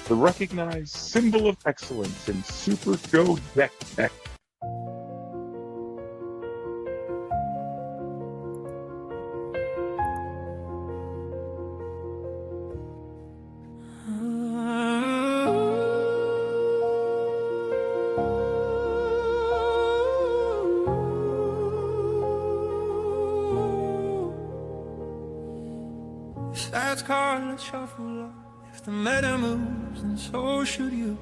The recognized symbol of excellence in Super Show Deck Tech. That's Carla Shuffle. If the meta moves, then so should you.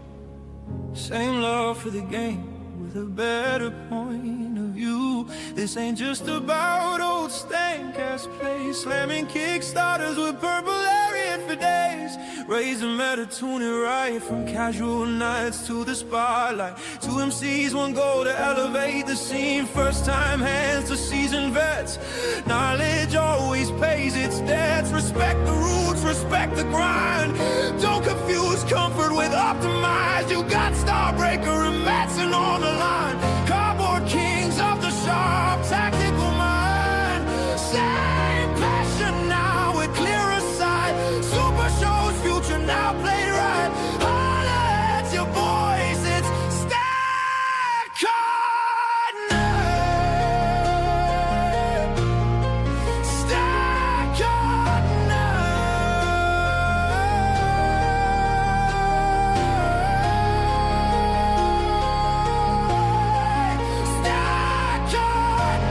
Same love for the game with a better point of view. This ain't just about old stank ass play, slamming kickstarters with purple Lariat for days. Raise the meta, tune it right, from casual nights to the spotlight. Two MCs, one goal to elevate the scene. First time hands to seasoned vets. Knowledge always pays its debts. Respect the roots, respect the grind. Don't confuse comfort with optimize. You got Starbreaker and Madsen on the line. Cardboard kings of the sharp, tactical mind. Same passion now with clearer sight. Super Show's future now played right. Holla at your boys, it's Stack Cotton. Stack Cotton. Stack Cotton.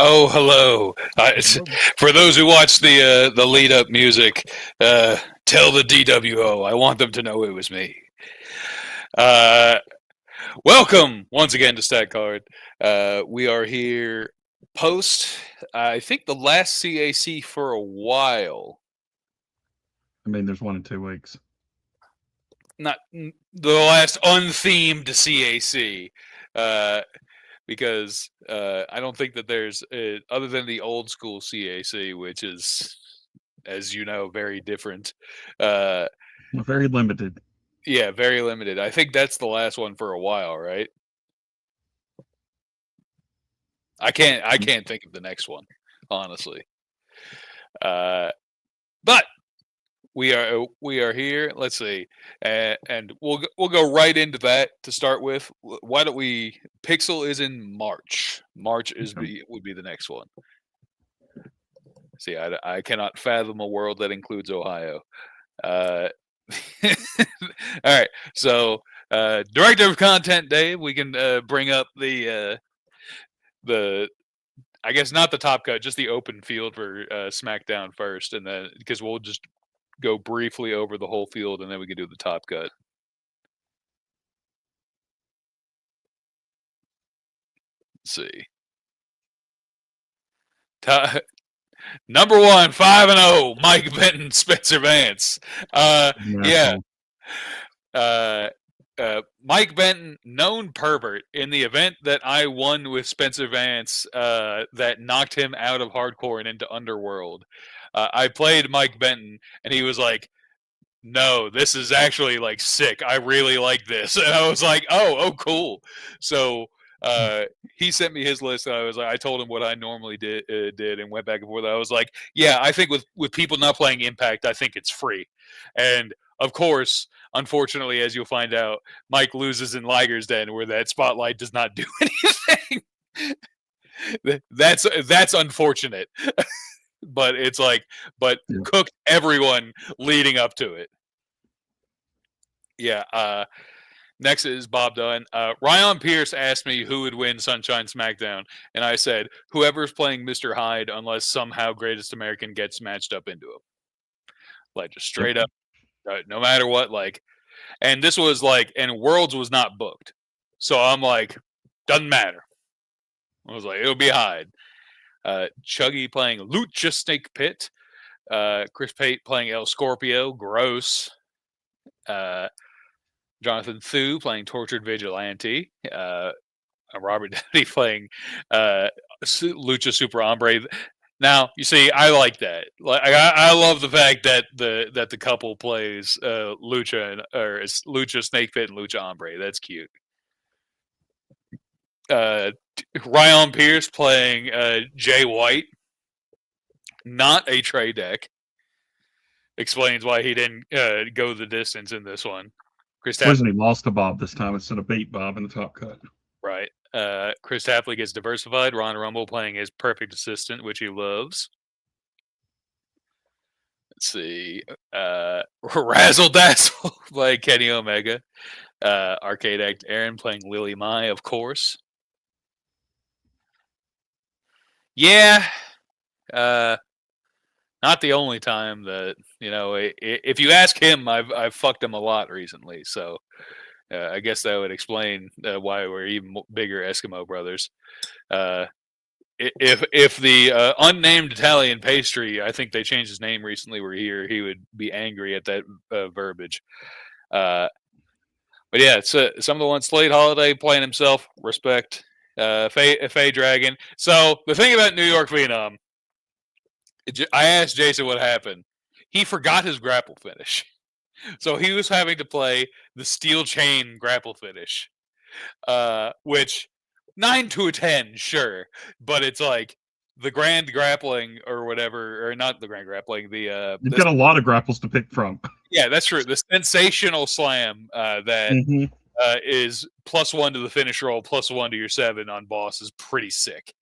Oh, hello. For those who watch the lead up music, tell the DWO. I want them to know it was me. Welcome once again to Stat Card. We are here post, I think, the last CAC for a while. I mean, there's 1 in 2 weeks. Not the last unthemed CAC. because I don't think that there's other than the old school CAC, which is, as you know, very different. Very limited. Yeah, very limited. I think that's the last one for a while, right? I can't think of the next one, honestly. But we are here. Let's see, and we'll go right into that to start with. Why don't we? Pixel is in March. March would be the next one. See, I cannot fathom a world that includes Ohio. All right, so director of content, Dave, we can bring up the I guess not the top cut, just the open field for SmackDown first, and then because we'll just go briefly over the whole field, and then we can do the top cut. Let's see. Number 1, 5-0, Mike Benton, Spencer Vance. Yeah. Mike Benton, known pervert, in the event that I won with Spencer Vance that knocked him out of hardcore and into Underworld. I played Mike Benton, and he was like, no, this is actually like sick. I really like this. And I was like, oh, cool. So he sent me his list, and I told him what I normally did and went back and forth. I was like, yeah, I think with people not playing Impact, I think it's free. And of course, unfortunately, as you'll find out, Mike loses in Liger's Den, where that spotlight does not do anything. That's unfortunate. But it's like, cooked everyone leading up to it. Yeah. Next is Bob Dunn. Ryan Pierce asked me who would win Sunshine Smackdown, and I said whoever's playing Mr. Hyde, unless somehow Greatest American gets matched up into him. Like, just straight up, no matter what. Like, and this was like, and Worlds was not booked, so I'm like, doesn't matter. I was like, it'll be Hyde. Chuggy playing Lucha Snake Pit. Chris Pate playing El Scorpio. Gross. Jonathan Thu playing Tortured Vigilante. Robert Downey playing Lucha Super Hombre. Now, you see, I like that. Like, I love the fact that the couple plays Lucha or Lucha Snake Pit and Lucha Hombre. That's cute. Ryan Pierce playing Jay White. Not a Trey Deck. Explains why he didn't go the distance in this one. Chris Tapley lost to Bob this time instead of beat Bob in the top cut. Right. Chris Tapley gets diversified. Ron Rumble playing his perfect assistant, which he loves. Let's see. Razzle Dazzle by Kenny Omega. Arcade Act Aaron playing Lily Mai, of course. Yeah. Not the only time that, if you ask him, I've fucked him a lot recently. So I guess that would explain why we're even bigger Eskimo brothers. If the unnamed Italian pastry, I think they changed his name recently, were here, he would be angry at that verbiage. But yeah, it's some of the ones. Slade Holiday playing himself. Respect. Faye Dragon. So the thing about New York Phenom, I asked Jason what happened. He forgot his grapple finish. So he was having to play the steel chain grapple finish, which 9 to a 10, sure. But it's like the grand grappling or whatever, or not the grand grappling. You've got a lot of grapples to pick from. Yeah, that's true. The sensational slam that is +1 to the finish roll, +1 to your 7 on boss is pretty sick.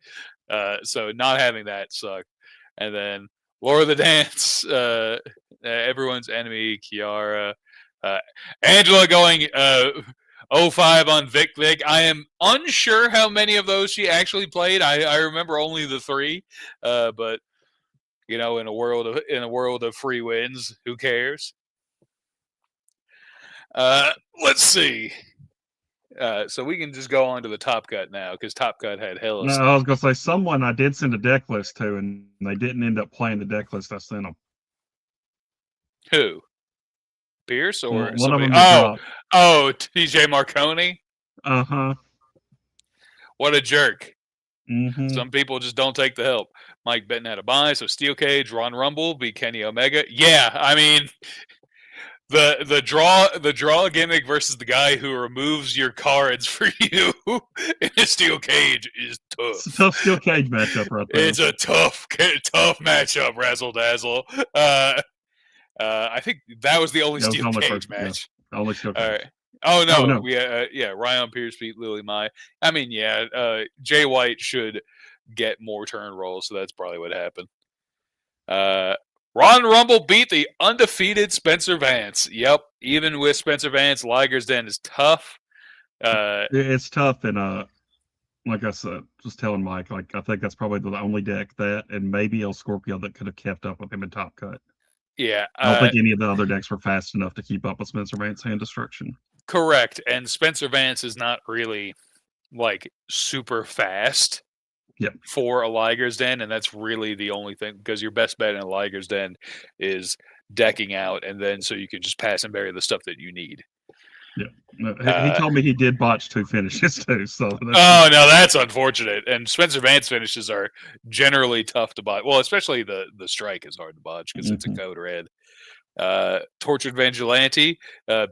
So not having that sucked. And then Laura the Dance, everyone's enemy, Kiara. Angela going 05 on Vic. I am unsure how many of those she actually played. I remember only the 3. But in a world of free wins, who cares? Let's see. So we can just go on to the Top Cut now, because Top Cut had hell. No, I was gonna say someone I did send a deck list to, and they didn't end up playing the deck list I sent them. Who? Pierce or one of them? TJ Marconi. Uh-huh. What a jerk. Mm-hmm. Some people just don't take the help. Mike Benton had a bye, so Steel Cage, Ron Rumble beat Kenny Omega. Yeah, I mean, the draw gimmick versus the guy who removes your cards for you in a steel cage is tough. It's a tough steel cage matchup right there. It's a tough matchup, Razzle Dazzle. I think that was the only That was steel the only cage person, yeah. match. Only steel All cage. right. Oh no, Oh, no. yeah, Ryan Pierce beat Lily Mai. I mean, yeah, Jay White should get more turn rolls, so that's probably what happened. Ron Rumble beat the undefeated Spencer Vance. Yep, even with Spencer Vance, Liger's Den is tough. It's tough, and like I said, just telling Mike, like I think that's probably the only deck that, and maybe El Scorpio that could have kept up with him in Top Cut. Yeah, I don't think any of the other decks were fast enough to keep up with Spencer Vance Hand Destruction. Correct, and Spencer Vance is not really like super fast. Yep. For a Liger's Den, and that's really the only thing, because your best bet in a Liger's Den is decking out, and then so you can just pass and bury the stuff that you need. Yeah, he told me he did botch 2 finishes too. So no, that's unfortunate. And Spencer Vance finishes are generally tough to botch. Well, especially the strike is hard to botch because it's a code red. Tortured Vigilante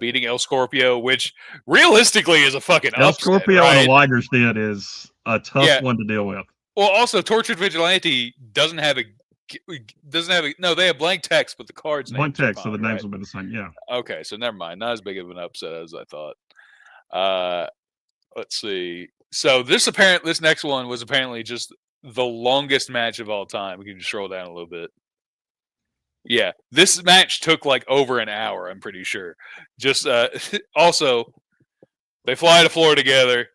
beating El Scorpio, which realistically is a fucking El upset, Scorpio right? and a Liger's Den is a tough one to deal with. Well, also Tortured Vigilante doesn't have no, they have blank text, but the cards blank text, so the names right? will be the same. Yeah. Okay, so never mind. Not as big of an upset as I thought. Let's see. So this next one was apparently just the longest match of all time. We can just scroll down a little bit. Yeah, this match took like over an hour, I'm pretty sure. Just also, they fly to Florida together.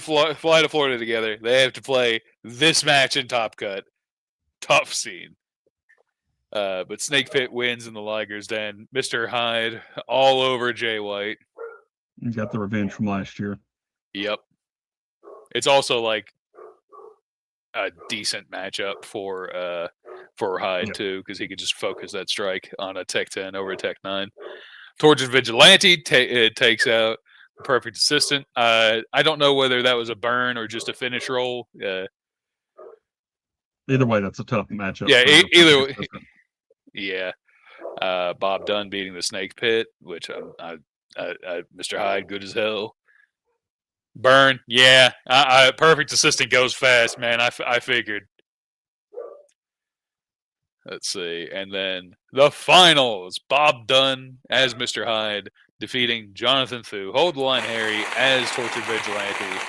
Fly to Florida together. They have to play this match in Top Cut. Tough scene. But Snake Pit wins in the Liger's Den. Mr. Hyde all over Jay White. You got the revenge from last year. Yep. It's also like a decent matchup for Hyde too, because he could just focus that strike on a Tech 10 over a Tech 9. Tortured Vigilante takes out Perfect Assistant. I don't know whether that was a burn or just a finish roll. Either way, that's a tough matchup. Yeah, either way. Yeah. Bob Dunn beating the Snake Pit, which Mr. Hyde, good as hell. Burn, yeah. Perfect Assistant goes fast, man. I figured. Let's see. And then the finals. Bob Dunn as Mr. Hyde defeating Jonathan Thu. Hold the line, Harry, as Tortured Vigilante.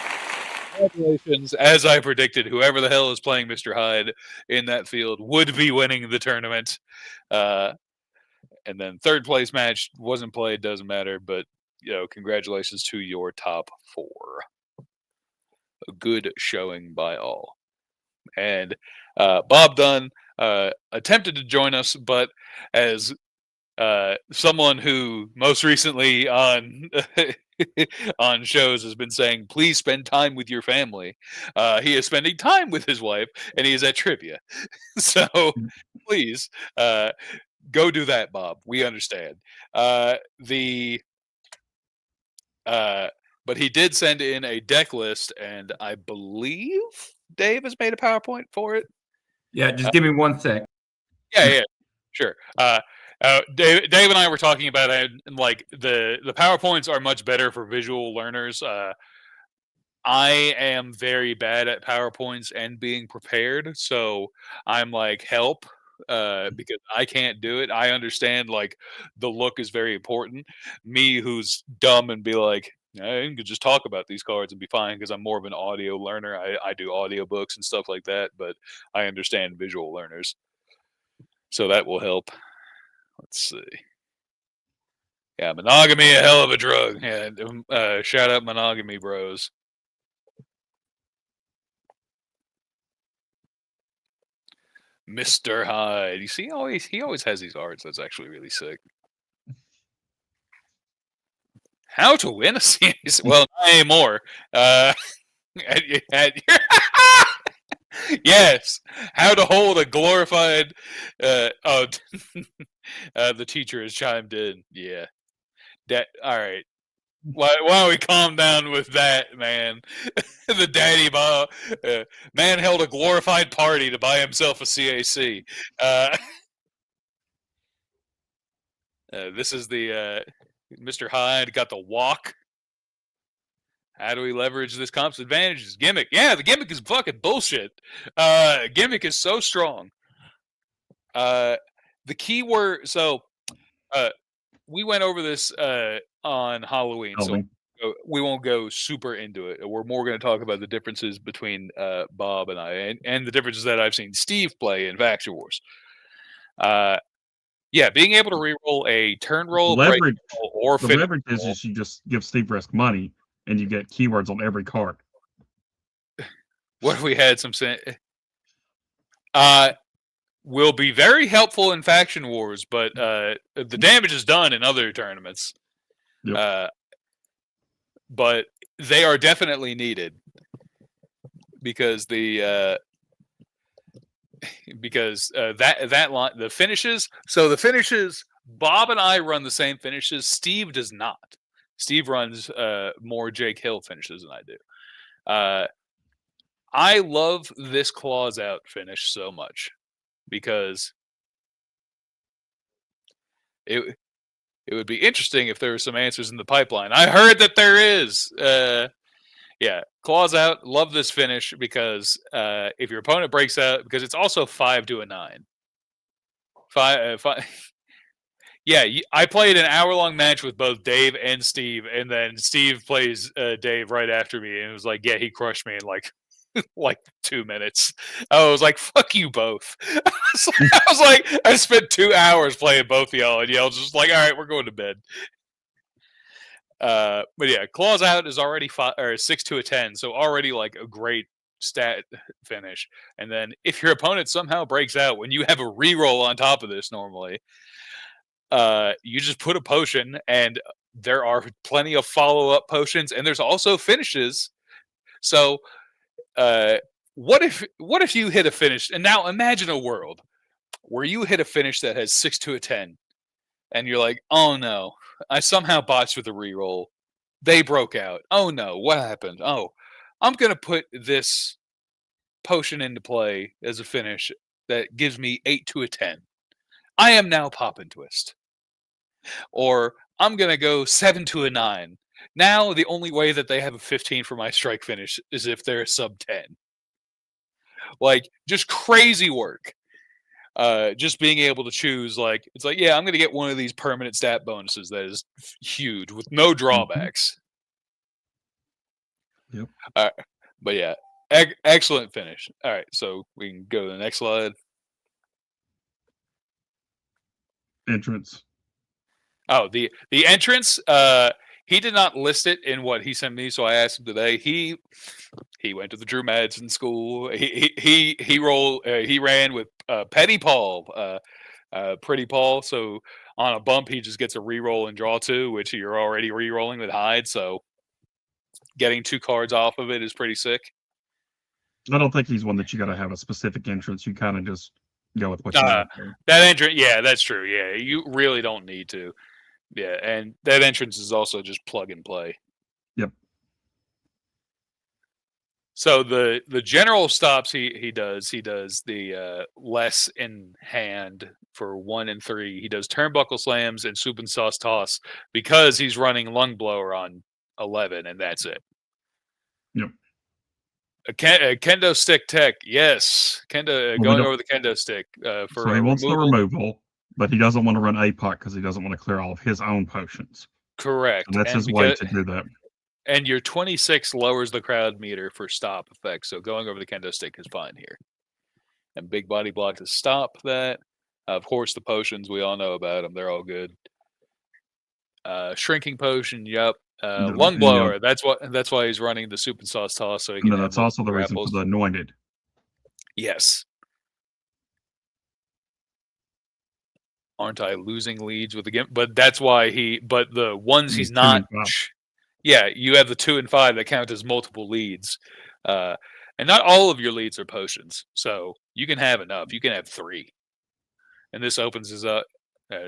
Congratulations. As I predicted, whoever the hell is playing Mr. Hyde in that field would be winning the tournament. And then third place match wasn't played, doesn't matter, but congratulations to your top 4. A good showing by all. And Bob Dunn attempted to join us, but as someone who most recently on on shows has been saying, please spend time with your family. He is spending time with his wife, and he is at trivia. So please go do that, Bob. We understand. But he did send in a deck list, and I believe Dave has made a PowerPoint for it. Yeah, just give me 1 sec. Yeah, sure. Dave and I were talking about it, and like the PowerPoints are much better for visual learners. I am very bad at PowerPoints and being prepared, so I'm like, help, because I can't do it. I understand like the look is very important. Me, who's dumb and be like, I can just talk about these cards and be fine because I'm more of an audio learner. I do audiobooks and stuff like that, but I understand visual learners. So that will help. Let's see. Yeah, monogamy, a hell of a drug. Yeah, shout out monogamy bros. Mr. Hyde. You see, he always has these arts. That's actually really sick. How to win a series? Well, not anymore. Yes. How to hold a glorified. The teacher has chimed in. Yeah. All right. Why don't we calm down with that, man? The daddy Bob man held a glorified party to buy himself a CAC. This is the Mr. Hyde got the walk. How do we leverage this comp's advantages? Gimmick. Yeah, the gimmick is fucking bullshit. Gimmick is so strong. The key word. So, we went over this on Halloween, so we won't go super into it. We're more going to talk about the differences between Bob and I, and the differences that I've seen Steve play in Faction Wars. Yeah, being able to reroll a turn roll, break Leverage, roll, or the finish leverage roll. is you just give Steve Risk money and you get keywords on every card. What if we had some will be very helpful in Faction Wars, but the damage is done in other tournaments. Yep. But they are definitely needed because the that line, the finishes. So the finishes, Bob and I run the same finishes. Steve does not. Steve runs more Jake Hill finishes than I do. I love this claws out finish so much because it would be interesting if there were some answers in the pipeline. I heard that there is. Yeah, claws out. Love this finish because if your opponent breaks out, because it's also 5 to a 9. Five. Yeah, I played an hour-long match with both Dave and Steve, and then Steve plays Dave right after me, and it was like, yeah, he crushed me in like 2 minutes. I was like, fuck you both. I spent 2 hours playing both of y'all, and y'all just like, all right, we're going to bed. But yeah, claws out is already 6 to a 10, so already like a great stat finish. And then if your opponent somehow breaks out when you have a reroll on top of this normally, you just put a potion, and there are plenty of follow-up potions, and there's also finishes. So what if you hit a finish, and now imagine a world where you hit a finish that has 6 to a 10, and you're like, oh no, I somehow botched with a reroll. They broke out. Oh no, what happened? Oh, I'm gonna put this potion into play as a finish that gives me 8 to a 10. I am now Pop and Twist. Or I'm gonna go 7 to a 9. Now the only way that they have a 15 for my strike finish is if they're sub 10. Like, just crazy work. Just being able to choose, like, it's like, yeah, I'm going to get one of these permanent stat bonuses that is huge with no drawbacks. Yep. But yeah, excellent finish. All right, so we can go to the next slide. Entrance. Oh, the entrance. He did not list it in what he sent me, so I asked him today. He went to the Drew Madsen school. He ran with Petty Paul, Pretty Paul. So on a bump, he just gets a reroll and draw 2, which you're already rerolling with Hyde. So getting 2 cards off of it is pretty sick. I don't think he's one that you got to have a specific entrance. You kind of just go with what you That entrance, yeah, that's true. Yeah, you really don't need to. Yeah, and that entrance is also just plug and play. Yep. So the general stops he does the less in hand for 1 and 3. He does turnbuckle slams and soup and sauce toss because he's running lung blower on 11, and that's it. Yep. A kendo stick tech, yes. Kendo going over the kendo stick for. So he wants the removal, but he doesn't want to run APOC because he doesn't want to clear all of his own potions. Correct. So that's his way to do that. And your 26 lowers the crowd meter for stop effects, so going over the kendo stick is fine here. And big body block to stop that. Of course, the potions, we all know about them. They're all good. Shrinking potion, yep. Lung blower, that's why he's running the soup and sauce toss. So he can. That's also the reason for the anointed. Yes. Aren't I losing leads with the game? But that's why but the ones he's not. Yeah, you have the 2 and 5 that count as multiple leads. And not all of your leads are potions. So you can have enough. You can have 3. And this opens us up.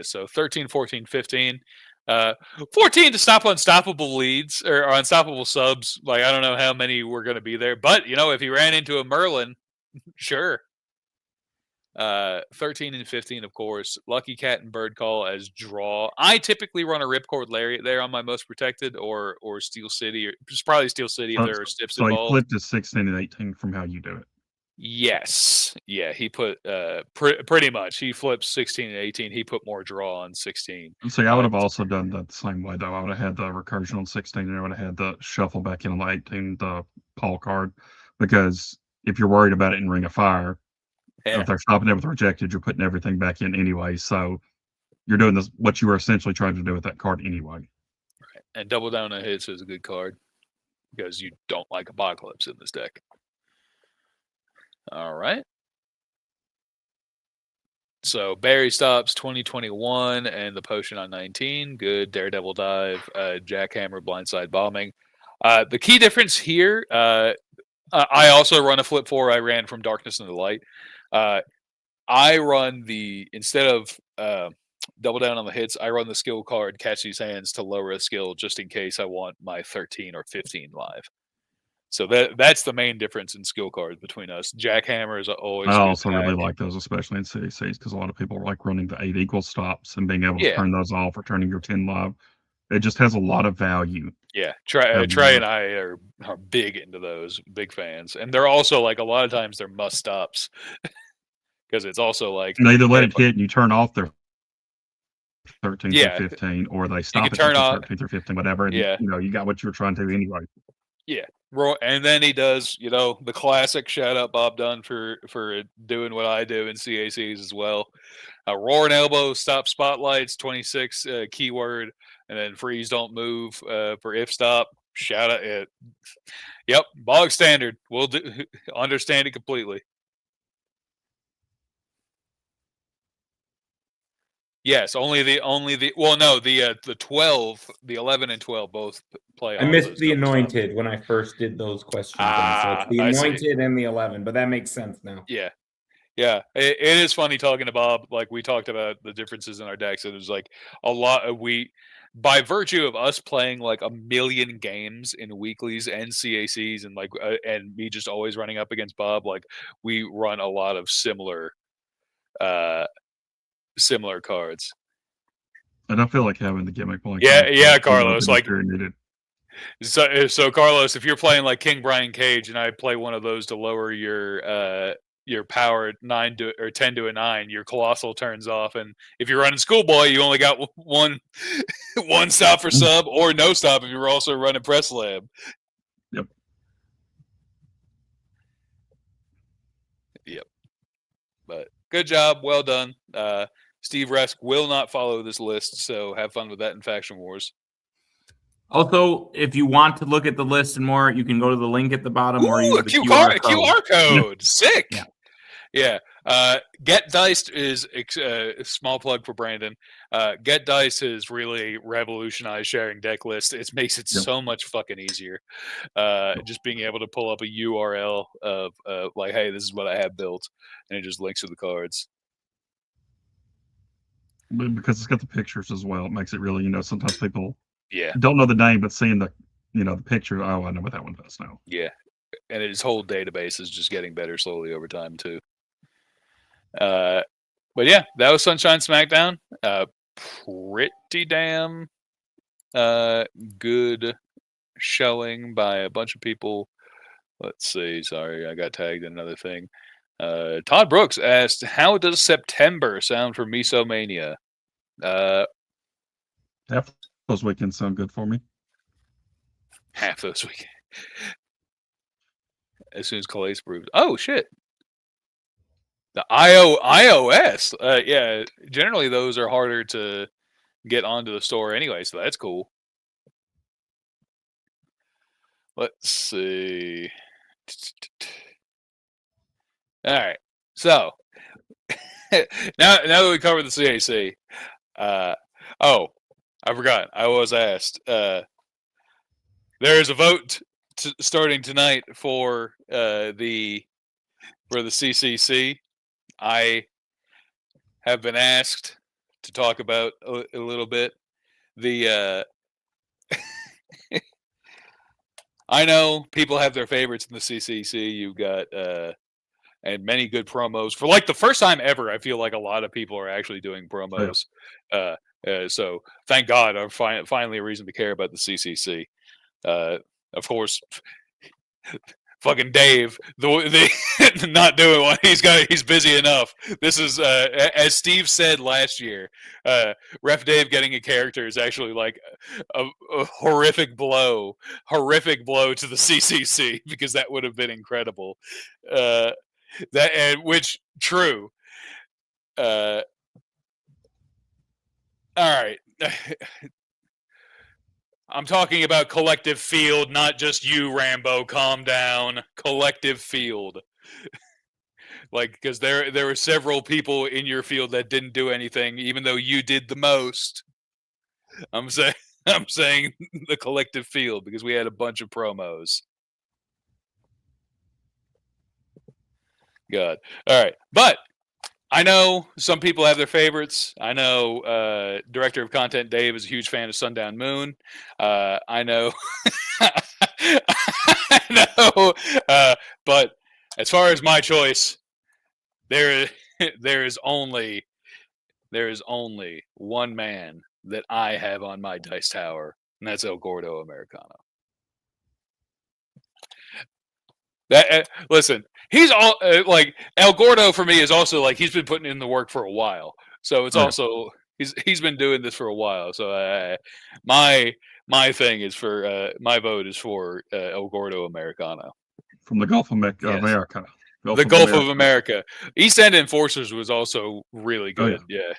So 13, 14, 15. 14 to stop unstoppable leads or unstoppable subs. Like, I don't know how many were going to be there, but if he ran into a Merlin, sure. 13 and 15, of course. Lucky Cat and Bird Call as draw. I typically run a Ripcord Lariat there on my most protected, or Steel City, or it's probably Steel City if there are stiffs So he involved. flipped to 16 and 18 from how you do it. Yes, yeah, he put pretty much. He flipped 16 and 18. He put more draw on 16. See, I would have also done that the same way though. I would have had the recursion on 16, and I would have had the shuffle back in on the 18, the Paul card, because if you're worried about it in Ring of Fire, Yeah. if they're stopping it with rejected, you're putting everything back in anyway. So you're doing this what you were essentially trying to do with that card anyway. Right. And Double Down on Hits is a good card because you don't like Apocalypse in this deck. All right. So Barry stops 2021 and the potion on 19. Good. Daredevil dive, jackhammer, blindside bombing. The key difference here, I also run a flip 4. I ran from Darkness into Light. I run instead of Double Down on the Hits, I run the skill card Catch These Hands to lower a skill just in case I want my 13 or 15 live. So that's the main difference in skill cards between us. Jackhammer is always. I also really like those, especially in CDCs, because a lot of people like running the 8 equal stops and being able to turn those off or turning your 10 live. It just has a lot of value. Yeah, Trey and I are big into those, big fans, and they're also like a lot of times they're must stops because it's also like they either let it hit and you turn off their 13 Yeah. through 15, or they stop can it turn at off- 13 through 15, whatever. And, Yeah. you got what you were trying to do anyway. Yeah, and then he does, the classic shout out Bob Dunn for doing what I do in CACs as well. Roar and elbow, stop spotlights, 26 keyword, and then freeze don't move for if stop. Shout out it. Yep, bog standard. We'll understand it completely. Yes, only the 12, the 11 and 12 both play. I missed the anointed when I first did those questions. So it's the anointed and the 11, but that makes sense now. Yeah. Yeah, it is funny talking to Bob. Like we talked about the differences in our decks, and there's like a lot of by virtue of us playing like a million games in weeklies and CACs, and like and me just always running up against Bob, like we run a lot of similar cards. And I feel like having the gimmick point. Yeah, Carlos. Like needed. So Carlos, if you're playing like King Brian Cage, and I play one of those to lower your power 9 to or 10 to a 9, your colossal turns off, and if you're running Schoolboy, you only got one stop for sub or no stop if you're also running Press Lab. Yep. But good job, well done. Steve Resk will not follow this list, so have fun with that in Faction Wars. Also, if you want to look at the list and more, you can go to the link at the bottom or use the QR code. Sick. Yeah. Get Diced is a small plug for Brandon. Get Diced has really revolutionized sharing deck lists. It makes it so much fucking easier. Just being able to pull up a URL of like, hey, this is what I have built, and it just links to the cards. Because it's got the pictures as well, it makes it really, sometimes people don't know the name, but seeing the picture, oh, I know what that one does now. Yeah, and his whole database is just getting better slowly over time too. But yeah, that was Sunshine Smackdown. Pretty damn good showing by a bunch of people. Let's see. Sorry, I got tagged in another thing. Todd Brooks asked, "How does September sound for Misomania?" Half those weekends sound good for me. Half those weekends. As soon as Calais proved. Oh shit. The iOS. Yeah, generally those are harder to get onto the store anyway, so that's cool. Let's see. All right. So now that we covered the CAC, I forgot. I was asked. There is a vote starting tonight for the CCC. I have been asked to talk about a little bit the I know people have their favorites in the CCC. You've got and many good promos for like the first time ever. I feel like a lot of people are actually doing promos. So thank God, I'm finally a reason to care about the CCC. Of course, fucking Dave, the not doing one. He's busy enough. This is as Steve said last year. Ref Dave getting a character is actually like a horrific blow to the CCC because that would have been incredible. Which true. All right. I'm talking about collective field, not just you, Rambo. Calm down. Collective field. Like, because there were several people in your field that didn't do anything, even though you did the most. I'm saying the collective field because we had a bunch of promos. Good. All right. But I know some people have their favorites. I know director of content Dave is a huge fan of Sundown Moon. I know, but as far as my choice, there is only one man that I have on my dice tower, and that's El Gordo Americano. Listen, he's all like El Gordo for me is also like he's been putting in the work for a while, so it's also he's been doing this for a while. So my thing is for my vote is for El Gordo Americano from the Gulf of America. The Gulf of America. East End Enforcers was also really good. Yeah,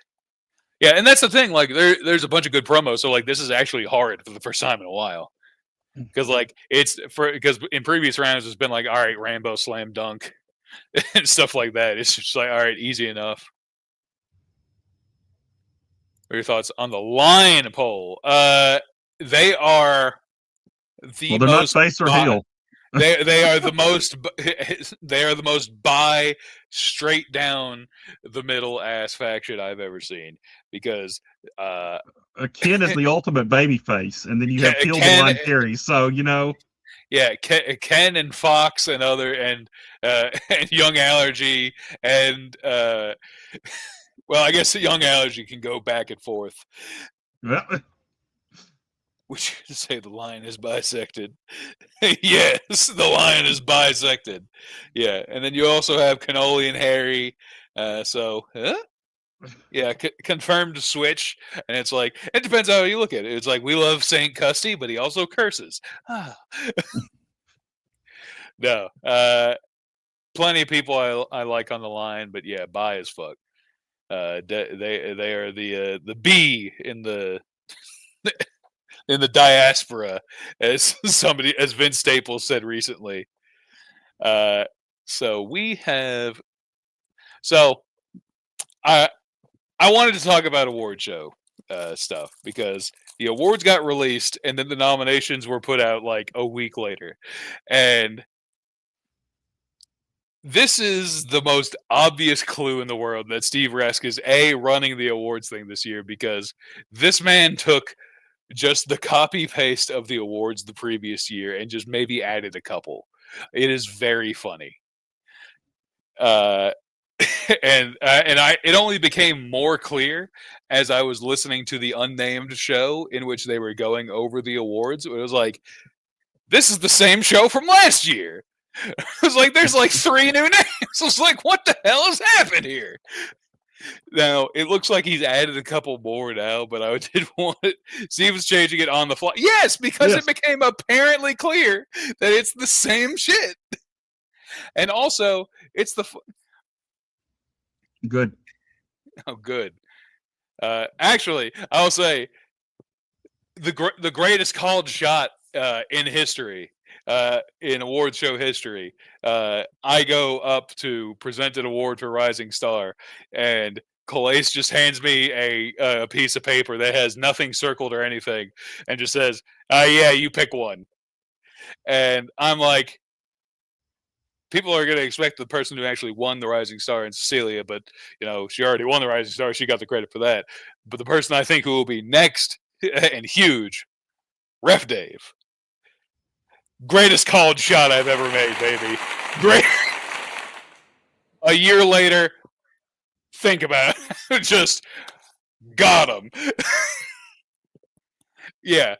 and that's the thing. Like there's a bunch of good promos, so like this is actually hard for the first time in a while. Because like because in previous rounds it's been like, all right, Rambo slam dunk and stuff like that. It's just like, all right, easy enough. What are your thoughts on the line poll? They are they're not face or heel. They are the most by straight down the middle ass faction I've ever seen because Ken is the ultimate baby face, and then you have Field the Line Terry. So yeah, Ken and Fox and and Young Allergy and well, I guess the Young Allergy can go back and forth. Would you say the line is bisected? Yes, the line is bisected. Yeah, and then you also have Cannoli and Harry. Yeah, confirmed switch, and it's like it depends how you look at it. It's like we love Saint Custy, but he also curses. No, plenty of people I like on the line, but yeah, bi as fuck. They are the B in the. In the diaspora, as Vince Staples said recently. So we have. So I wanted to talk about award show stuff because the awards got released and then the nominations were put out like a week later, and this is the most obvious clue in the world that Steve Resk is running the awards thing this year because this man took just the copy paste of the awards the previous year and just maybe added a couple. It is very funny. And it only became more clear as I was listening to the unnamed show in which they were going over the awards. It was like, this is the same show from last year. It was like, there's like 3 new names. I was like, what the hell has happened here? Now, it looks like he's added a couple more now, but I did want it. Steve was changing it on the fly. Yes, because it became apparently clear that it's the same shit. And also, it's the... Good. Oh, good. Actually, I'll say the greatest called shot in history, in award show history. I go up to present an award for Rising Star, and Calais just hands me a piece of paper that has nothing circled or anything, and just says, yeah, you pick one. And I'm like, people are going to expect the person who actually won the Rising Star in Cecilia, but, she already won the Rising Star. She got the credit for that. But the person I think who will be next and huge. Ref Dave. Greatest called shot I've ever made, baby. Great. A year later, think about it. Just got him. Yeah,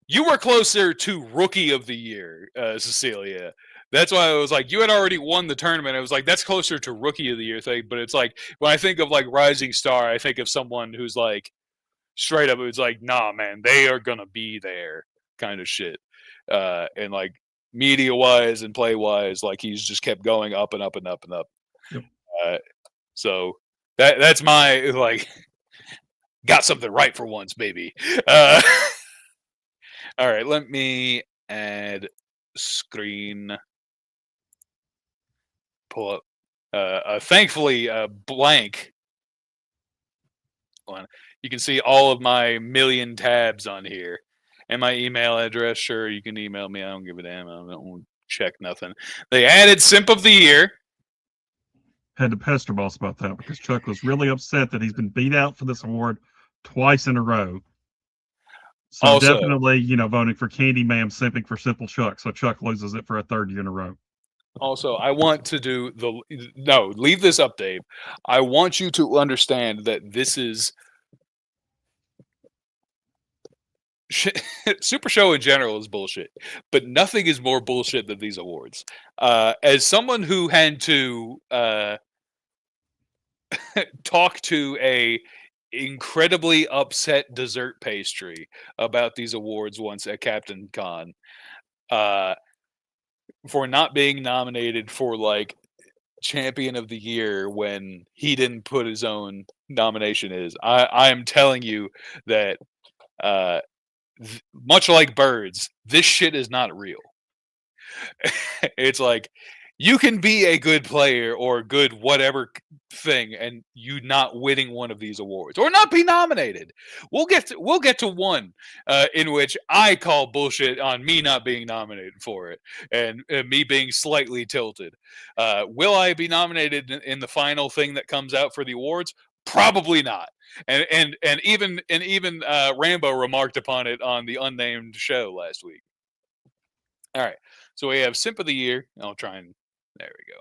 you were closer to Rookie of the Year, Cecilia. That's why I was like, you had already won the tournament. I was like, that's closer to Rookie of the Year thing. But it's like, when I think of like Rising Star, I think of someone who's like straight up, it's like, nah, man, they are gonna be there, kind of shit. And like media wise and play wise, like he's just kept going up and up and up and up. Yep. So that's my like, got something right for once, baby. All right, let me add screen. Pull up. Thankfully, blank one. You can see all of my million tabs on here. And my email address, sure, you can email me. I don't give a damn. I don't check nothing. They added Simp of the Year. Had to pester Boss about that because Chuck was really upset that he's been beat out for this award twice in a row. So Also, definitely, voting for Candyman, simping for Simple Chuck. So Chuck loses it for a third year in a row. Also, I want to do leave this up, Dave. I want you to understand that this is Super Show in general is bullshit, but nothing is more bullshit than these awards. As someone who had to talk to a incredibly upset dessert pastry about these awards once at Captain Con, for not being nominated for like Champion of the Year when he didn't put his own nomination is. I am telling you that much like birds, this shit is not real. It's like you can be a good player or good whatever thing and you not winning one of these awards or not be nominated. We'll get to one in which I call bullshit on me not being nominated for it and me being slightly tilted. Will I be nominated in the final thing that comes out for the awards? Probably not. And even Rambo remarked upon it on the unnamed show last week. All right, so we have Simp of the Year. I'll try and there we go.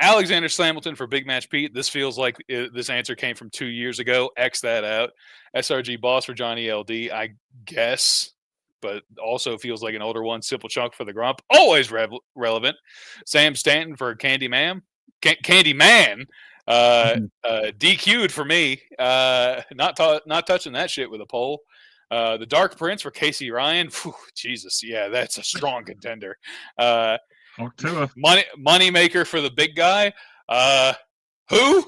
Alexander Slamilton for Big Match Pete. This feels like this answer came from 2 years ago. X that out. SRG Boss for Johnny LD, I guess, but also feels like an older one. Simple Chunk for the Grump, always relevant. Sam Stanton for Candyman. Candyman. DQ'd for me. Not touching that shit with a pole. The Dark Prince for Casey Ryan. Whew, Jesus, yeah, that's a strong contender. Moneymaker for the big guy. Who?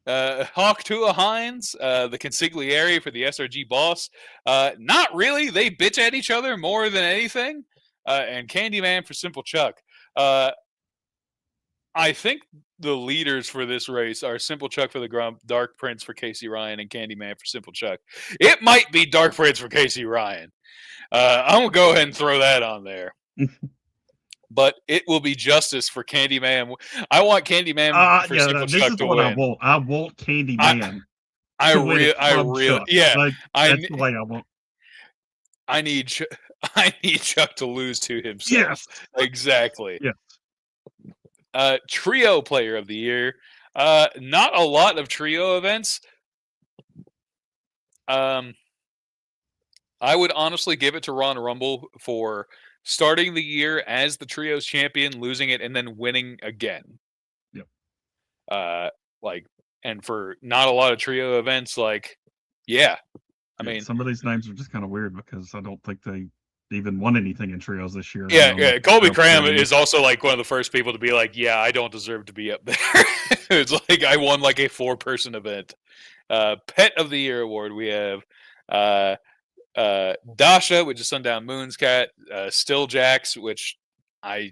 Hawk Tua Hines, the consigliere for the SRG Boss. Not really. They bitch at each other more than anything. And Candyman for Simple Chuck. I think the leaders for this race are Simple Chuck for the Grump, Dark Prince for Casey Ryan, and Candyman for Simple Chuck. It might be Dark Prince for Casey Ryan. I'm going to go ahead and throw that on there. But it will be justice for Candyman. I want Candyman for Simple Chuck to win. I want Candyman. I really, yeah. Like, that's the way I want. I need Chuck to lose to himself. Yes, exactly. Yes. Trio Player of the Year. Not a lot of trio events. I would honestly give it to Ron Rumble for starting the year as the trios champion, losing it, and then winning again. Yep. And for not a lot of trio events, I mean, some of these names are just kind of weird because I don't think they even won anything in trios this year. Yeah. Colby Cram is also like one of the first people to be like, yeah, I don't deserve to be up there. It's like I won like a 4-person event. Pet of the Year award. We have Dasha, which is Sundown Moon's cat. Still Jax, which I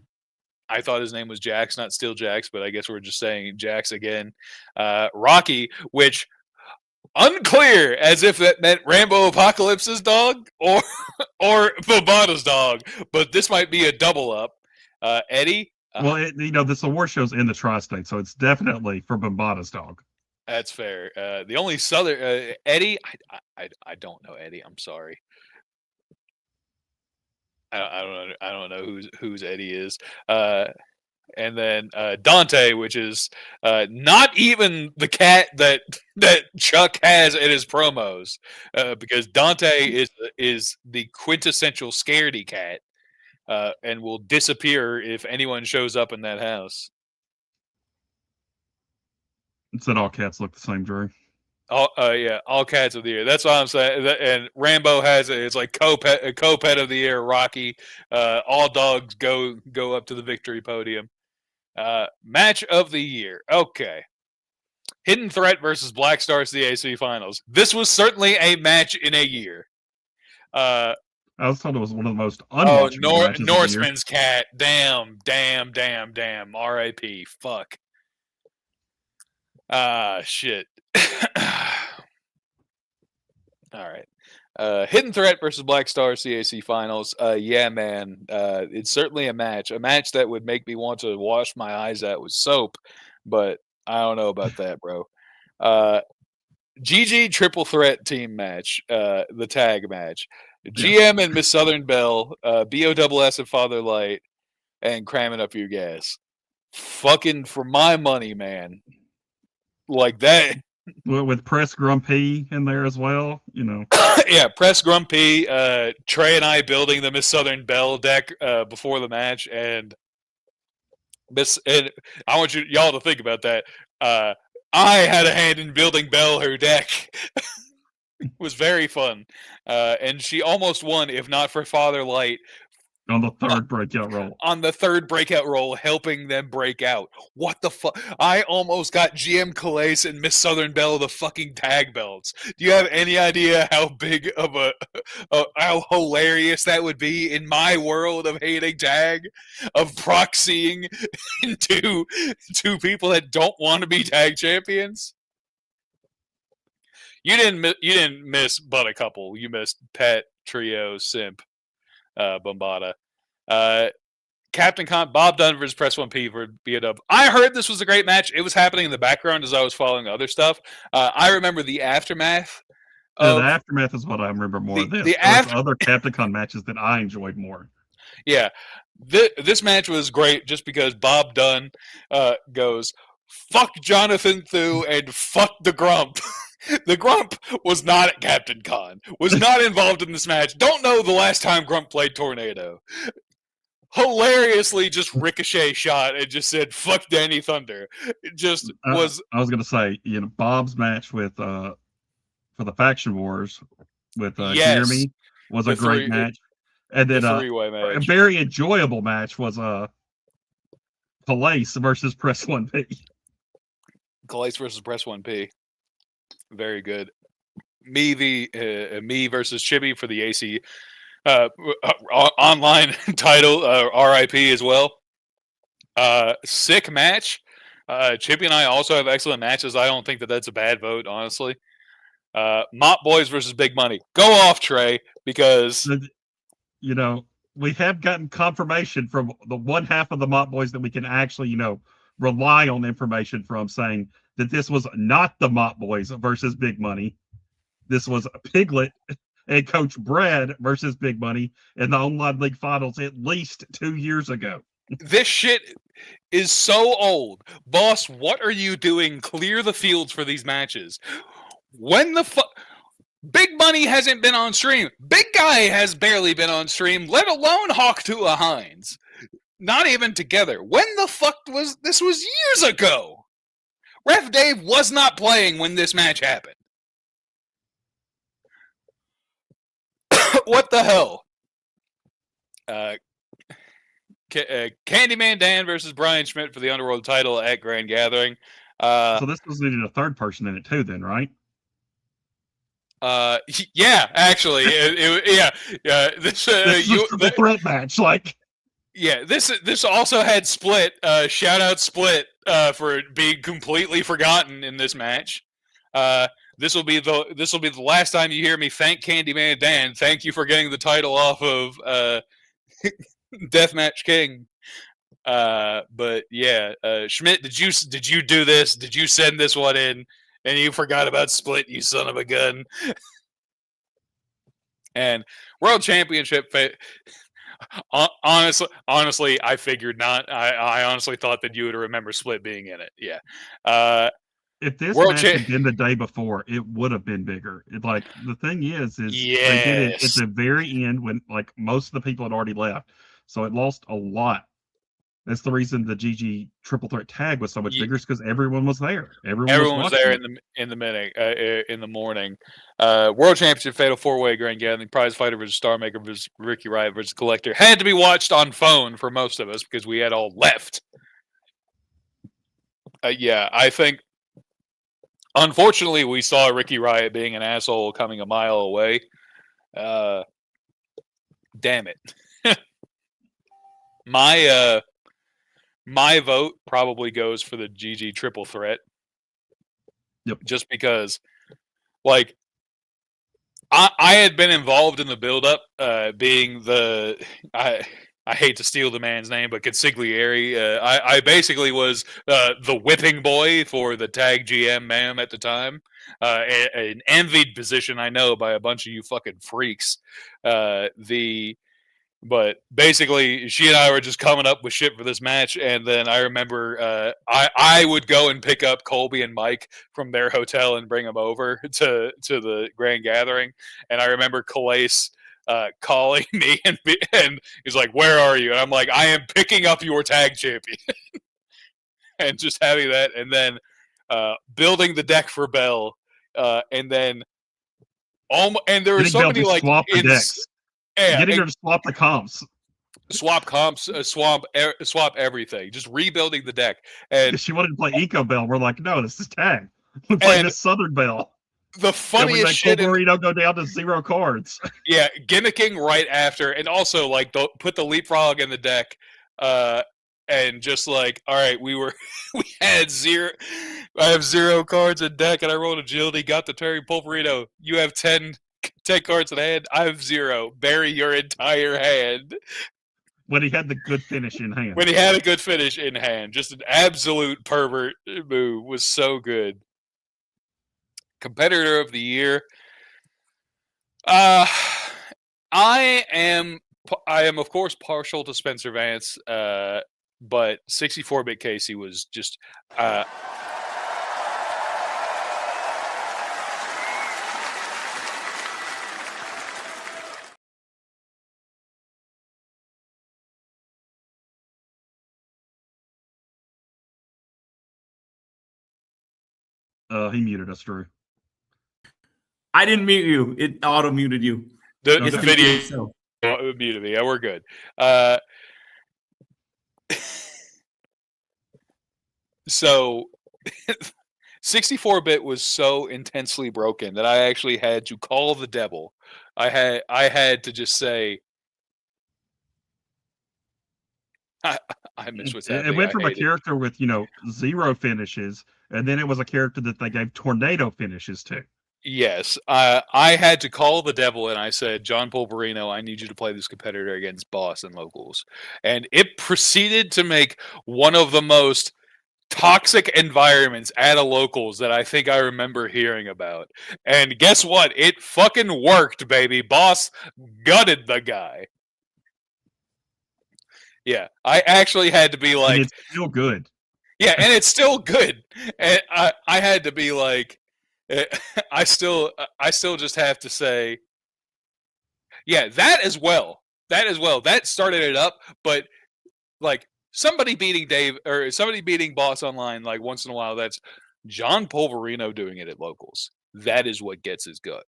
thought his name was Jax, not Still Jax, but I guess we're just saying Jax again. Rocky, which unclear as if that meant Rambo Apocalypse's dog or Bobata's dog, but this might be a double up. Eddie. Well, this award show's in the tri-state, so it's definitely for Bombada's dog. That's fair. The only Southern Eddie, I don't know Eddie. I'm sorry. I don't know who's Eddie is. And then Dante, which is not even the cat that Chuck has in his promos, because Dante is the quintessential scaredy cat, and will disappear if anyone shows up in that house. It said all cats look the same, Drew. All cats of the year. That's what I'm saying. And Rambo has it. It's like co-pet of the year. Rocky. All dogs go up to the victory podium. Match of the year. Okay. Hidden Threat versus Black Stars CAC Finals. This was certainly a match in a year. I was told it was one of the most unwatchable matches Norseman's cat. Damn. R.I.P. Fuck. Shit. All right. Hidden Threat versus Black Star CAC Finals. Yeah, man. It's certainly a match that would make me want to wash my eyes out with soap, but I don't know about that, bro. GG Triple Threat team match, the tag match. GM and Miss Southern Belle, BOSS and Father Light, and Cramming Up Your Gas. Fucking for my money, man. Like that. With Press Grumpy in there as well, you know. Yeah, Press Grumpy, Trey and I building the Miss Southern Belle deck before the match, and I want y'all to think about that. I had a hand in building Belle her deck. It was very fun, and she almost won if not for Father Light. On the third breakout roll. On the third breakout roll, helping them break out. What the fuck? I almost got GM Calais and Miss Southern Belle the fucking tag belts. Do you have any idea how big of how hilarious that would be in my world of hating tag? Of proxying into two people that don't want to be tag champions? You didn't miss but a couple. You missed Pet, Trio, Simp, Bombada. Captain Con, Bob Dunn versus Press 1P for BOW. I heard this was a great match. It was happening in the background as I was following other stuff. I remember the aftermath. The aftermath is what I remember more. There's other Captain Con matches that I enjoyed more. Yeah. This match was great just because Bob Dunn goes, fuck Jonathan Thu and fuck the Grump. The Grump was not at Captain Con, was not involved in this match. Don't know the last time Grump played Tornado. Hilariously just ricochet shot and just said, fuck Danny Thunder. It just was... I was going to say, you know, Bob's match with, for the Faction Wars with Jeremy was a great match. And then a very enjoyable match was Calais versus Press 1P. Calais versus Press 1P. Very good. Me versus Chibi for the AC online title, RIP as well. Sick match. Chippy and I also have excellent matches. I don't think that's a bad vote, honestly. Mop Boys versus Big Money. Go off, Trey, because you know we have gotten confirmation from the one half of the Mop Boys that we can actually, rely on information from, saying that this was not the Mop Boys versus Big Money. This was Piglet and Coach Brad versus Big Money in the online league finals at least 2 years ago. This shit is so old. Boss, what are you doing? Clear the fields for these matches. When the fuck... Big Money hasn't been on stream. Big Guy has barely been on stream, let alone Hawk to a Hines. Not even together. When the fuck was... This was years ago. Ref Dave was not playing when this match happened. What the hell? Candyman Dan versus Brian Schmidt for the Underworld title at Grand Gathering. So this was needed a third person in it too, then, right? Yeah, actually, yeah. This was the threat match, like. Yeah, this also had Split. Shout out Split for being completely forgotten in this match. This will be the last time you hear me thank Candyman Dan. Thank you for getting the title off of Deathmatch King. But yeah, Schmidt, did you do this? Did you send this one in? And you forgot about Split, you son of a gun. And World Championship, honestly, I figured not. I honestly thought that you would remember Split being in it. Yeah. If this World match Cha- had been the day before, it would have been bigger. Like the thing is they did it at Yes. the very end when like most of the people had already left, so it lost a lot. That's the reason the GG triple threat tag was so much bigger, because everyone was there. Everyone was watching there it. in the morning. World Championship Fatal 4-Way Grand Gathering, Prize Fighter versus Star Maker versus Ricky Riot versus Collector had to be watched on phone for most of us because we had all left. Yeah, I think unfortunately we saw Ricky Riot being an asshole coming a mile away. Damn it. My vote probably goes for the GG triple threat. Yep. Just because, like, I had been involved in the build-up, being I hate to steal the man's name, but Consigliere. I basically was the whipping boy for the tag GM ma'am at the time. An envied position, I know, by a bunch of you fucking freaks. But basically, she and I were just coming up with shit for this match, and then I remember I would go and pick up Colby and Mike from their hotel and bring them over to the Grand Gathering, and I remember Calais calling me and he's like, "Where are you?" And I'm like, "I am picking up your tag champion," and just having that, and then building the deck for Bell, and then and there were so many like swap the decks. Yeah, getting her to swap the comps. Swap comps, swap everything. Just rebuilding the deck. And she wanted to play Eco Bell. We're like, no, this is tag. We're playing this Southern Bell. The funniest shit. Burrito go down to 0 cards. Yeah, gimmicking right after, and also like put the leapfrog in the deck, and just like, all right, we had 0. I have 0 cards in deck, and I rolled agility, got the Terry Pulverito. You have 10 cards in hand. I have 0. Bury your entire hand. When he had the good finish in hand. When he had a good finish in hand. Just an absolute pervert move. Was so good. Competitor of the year. I am of course partial to Spencer Vance, but 64-bit Casey was just he muted us, Drew. I didn't mute you. It auto muted you. The video muted me. Yeah, we're good. 64-bit was so intensely broken that I actually had to call the devil. I had to just say, I miss what's happening. It went from a character with 0 finishes, and then it was a character that they gave tornado finishes to. Yes, I had to call the devil, and I said, John Pulverino, I need you to play this competitor against Boss and Locals. And it proceeded to make one of the most toxic environments at a Locals that I think I remember hearing about. And guess what? It fucking worked, baby. Boss gutted the guy. Yeah, I actually had to be like... And it's still good. Yeah, and it's still good. And I had to be like... I still just have to say, yeah, that as well. That started it up, but like somebody beating Dave or somebody beating Boss online like once in a while, that's John Pulverino doing it at Locals. That is what gets his goat.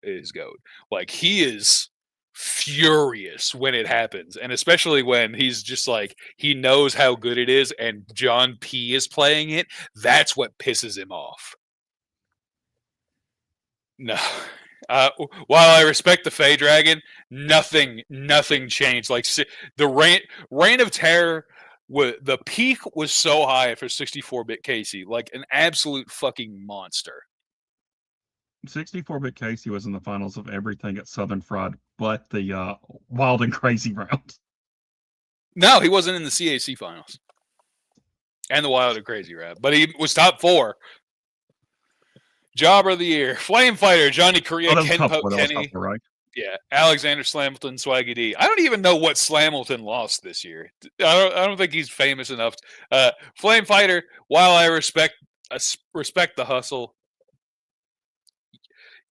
Like he is furious when it happens, and especially when he's just like he knows how good it is, and John P is playing it. That's what pisses him off. No. While I respect the Fey Dragon, nothing changed. Like the Reign of Terror, the peak was so high for 64-bit Casey, like an absolute fucking monster. 64-bit Casey was in the finals of everything at Southern Fried, but the Wild and Crazy round. No, he wasn't in the CAC finals and the Wild and Crazy round, but he was top 4. Jobber of the year, Flame Fighter, Johnny Correa, Oh, that was a Ken tough Poke one. That was Kenny. tough one, right? Yeah, Alexander Slamilton, Swaggy D. I don't even know what Slamilton lost this year. I don't think he's famous enough. Flame Fighter. While I respect the hustle,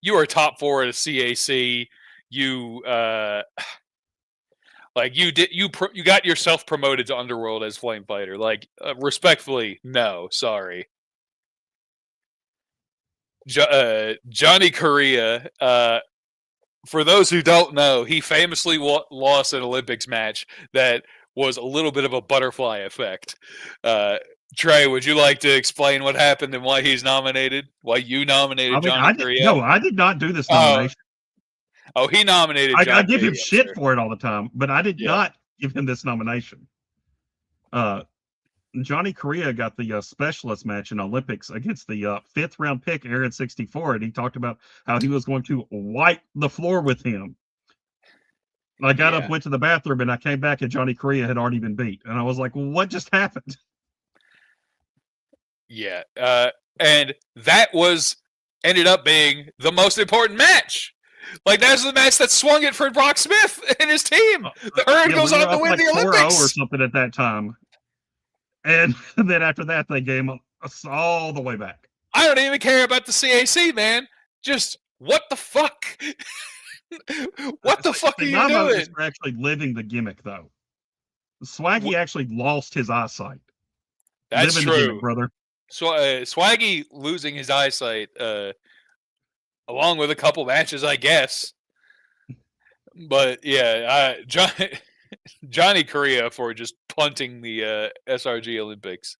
you are top 4 at a CAC. You like you got yourself promoted to Underworld as Flame Fighter. Like respectfully, no, sorry. Johnny Correa. For those who don't know, he famously lost an Olympics match that was a little bit of a butterfly effect. Trey, would you like to explain what happened and why he's nominated? Why you nominated Johnny Correa? I did not do this nomination. He nominated Johnny I give him Correa, shit sir. for it all the time, but I did not give him this nomination. Johnny Correa got the specialist match in Olympics against the 5th round pick, Aaron 64, and he talked about how he was going to wipe the floor with him. I got up, went to the bathroom, and I came back, and Johnny Correa had already been beat. And I was like, well, what just happened? Yeah. And that ended up being the most important match. Like, that's the match that swung it for Brock Smith and his team. The Herd goes on to win the Olympics. 4-0 or something at that time. And then after that, they gave us all the way back. I don't even care about the CAC, man. Just, what the fuck? What the fuck are you doing? We're actually living the gimmick, though. Swaggy actually lost his eyesight. That's living true, the gimmick, brother. So Swaggy losing his eyesight, along with a couple matches, I guess. But yeah, Johnny Correa for just punting the SRG Olympics.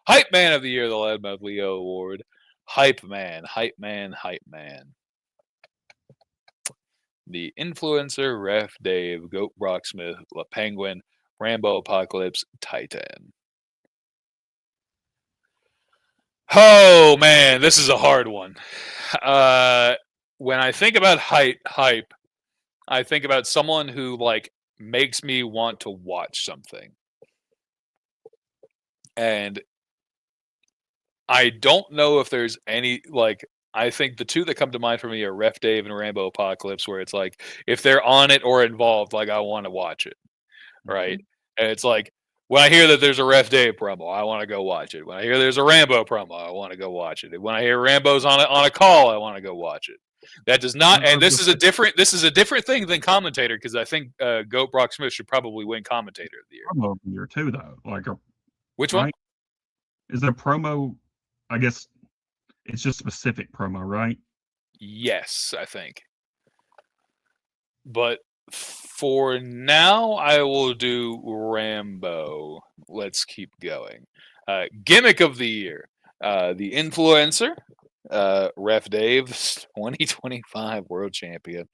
Hype Man of the Year, the Loudmouth Leo Award. Hype Man, Hype Man, Hype Man. The Influencer, Ref Dave, Goat Brock Smith, La Penguin, Rambo Apocalypse, Titan. Oh man, this is a hard one. When I think about hype, I think about someone who like makes me want to watch something. And I don't know if there's any like I think the two that come to mind for me are Ref Dave and Rambo Apocalypse, where it's like if they're on it or involved, like I want to watch it. Right. And it's like when I hear that there's a Ref Dave promo, I want to go watch it. When I hear there's a Rambo promo, I want to go watch it. When I hear Rambo's on a call, I want to go watch it. That does not, and this is a different thing than commentator, because I think Goat Brock Smith should probably win commentator of the year. Promo of the year too, though. Like, which one? Is there promo? I guess it's just specific promo, right? Yes, I think. But for now, I will do Rambo. Let's keep going. Gimmick of the year. The Influencer. Ref Dave, 2025 world champion.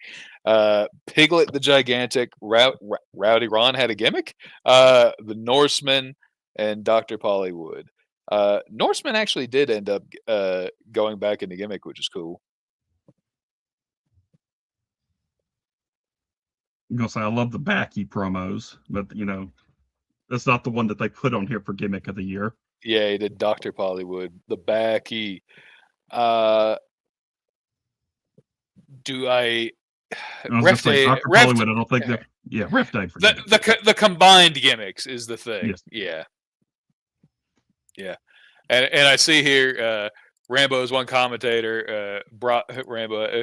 Piglet the Gigantic. Rowdy Ron had a gimmick. The Norseman and Dr. Pollywood. Norseman actually did end up going back into gimmick, which is cool. I'm gonna say I love the Backy promos, but that's not the one that they put on here for gimmick of the year. Yeah, he did Dr. Pollywood. The Backy. Do I? Ref Dave. Dr. Pollywood, I don't think that. Yeah, Ref Dave. The combined gimmicks is the thing. Yes. Yeah. And I see here Rambo's one commentator, Rambo.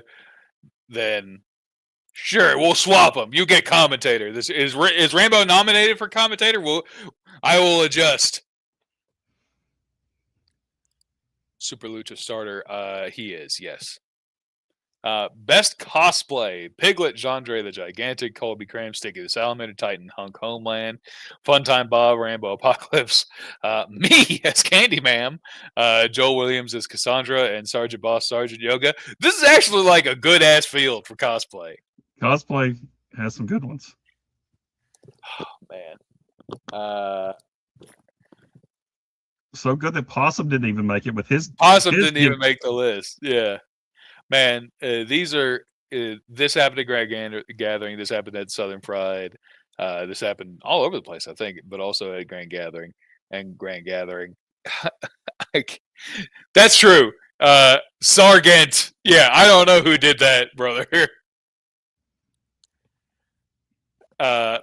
Then sure, we'll swap them. You get commentator. This is Rambo nominated for commentator? I will adjust. Super Lucha starter. He is, yes. Best cosplay: Piglet, Jandre the Gigantic, Colby Cram, Sticky the Salamander, Titan, Hunk Homeland, Funtime Bob, Rambo Apocalypse, me as Candyman, Joel Williams as Cassandra, and Sergeant Boss, Sergeant Yoga. This is actually like a good ass field for cosplay. Cosplay has some good ones. Oh man. So good that Possum didn't even make it with his. Possum didn't even make the list. Yeah. Man, these are this happened at Grand Gathering. This happened at Southern Pride. This happened all over the place, I think, but also at Grand Gathering and Grand Gathering. That's true. Sargent. Yeah, I don't know who did that, brother.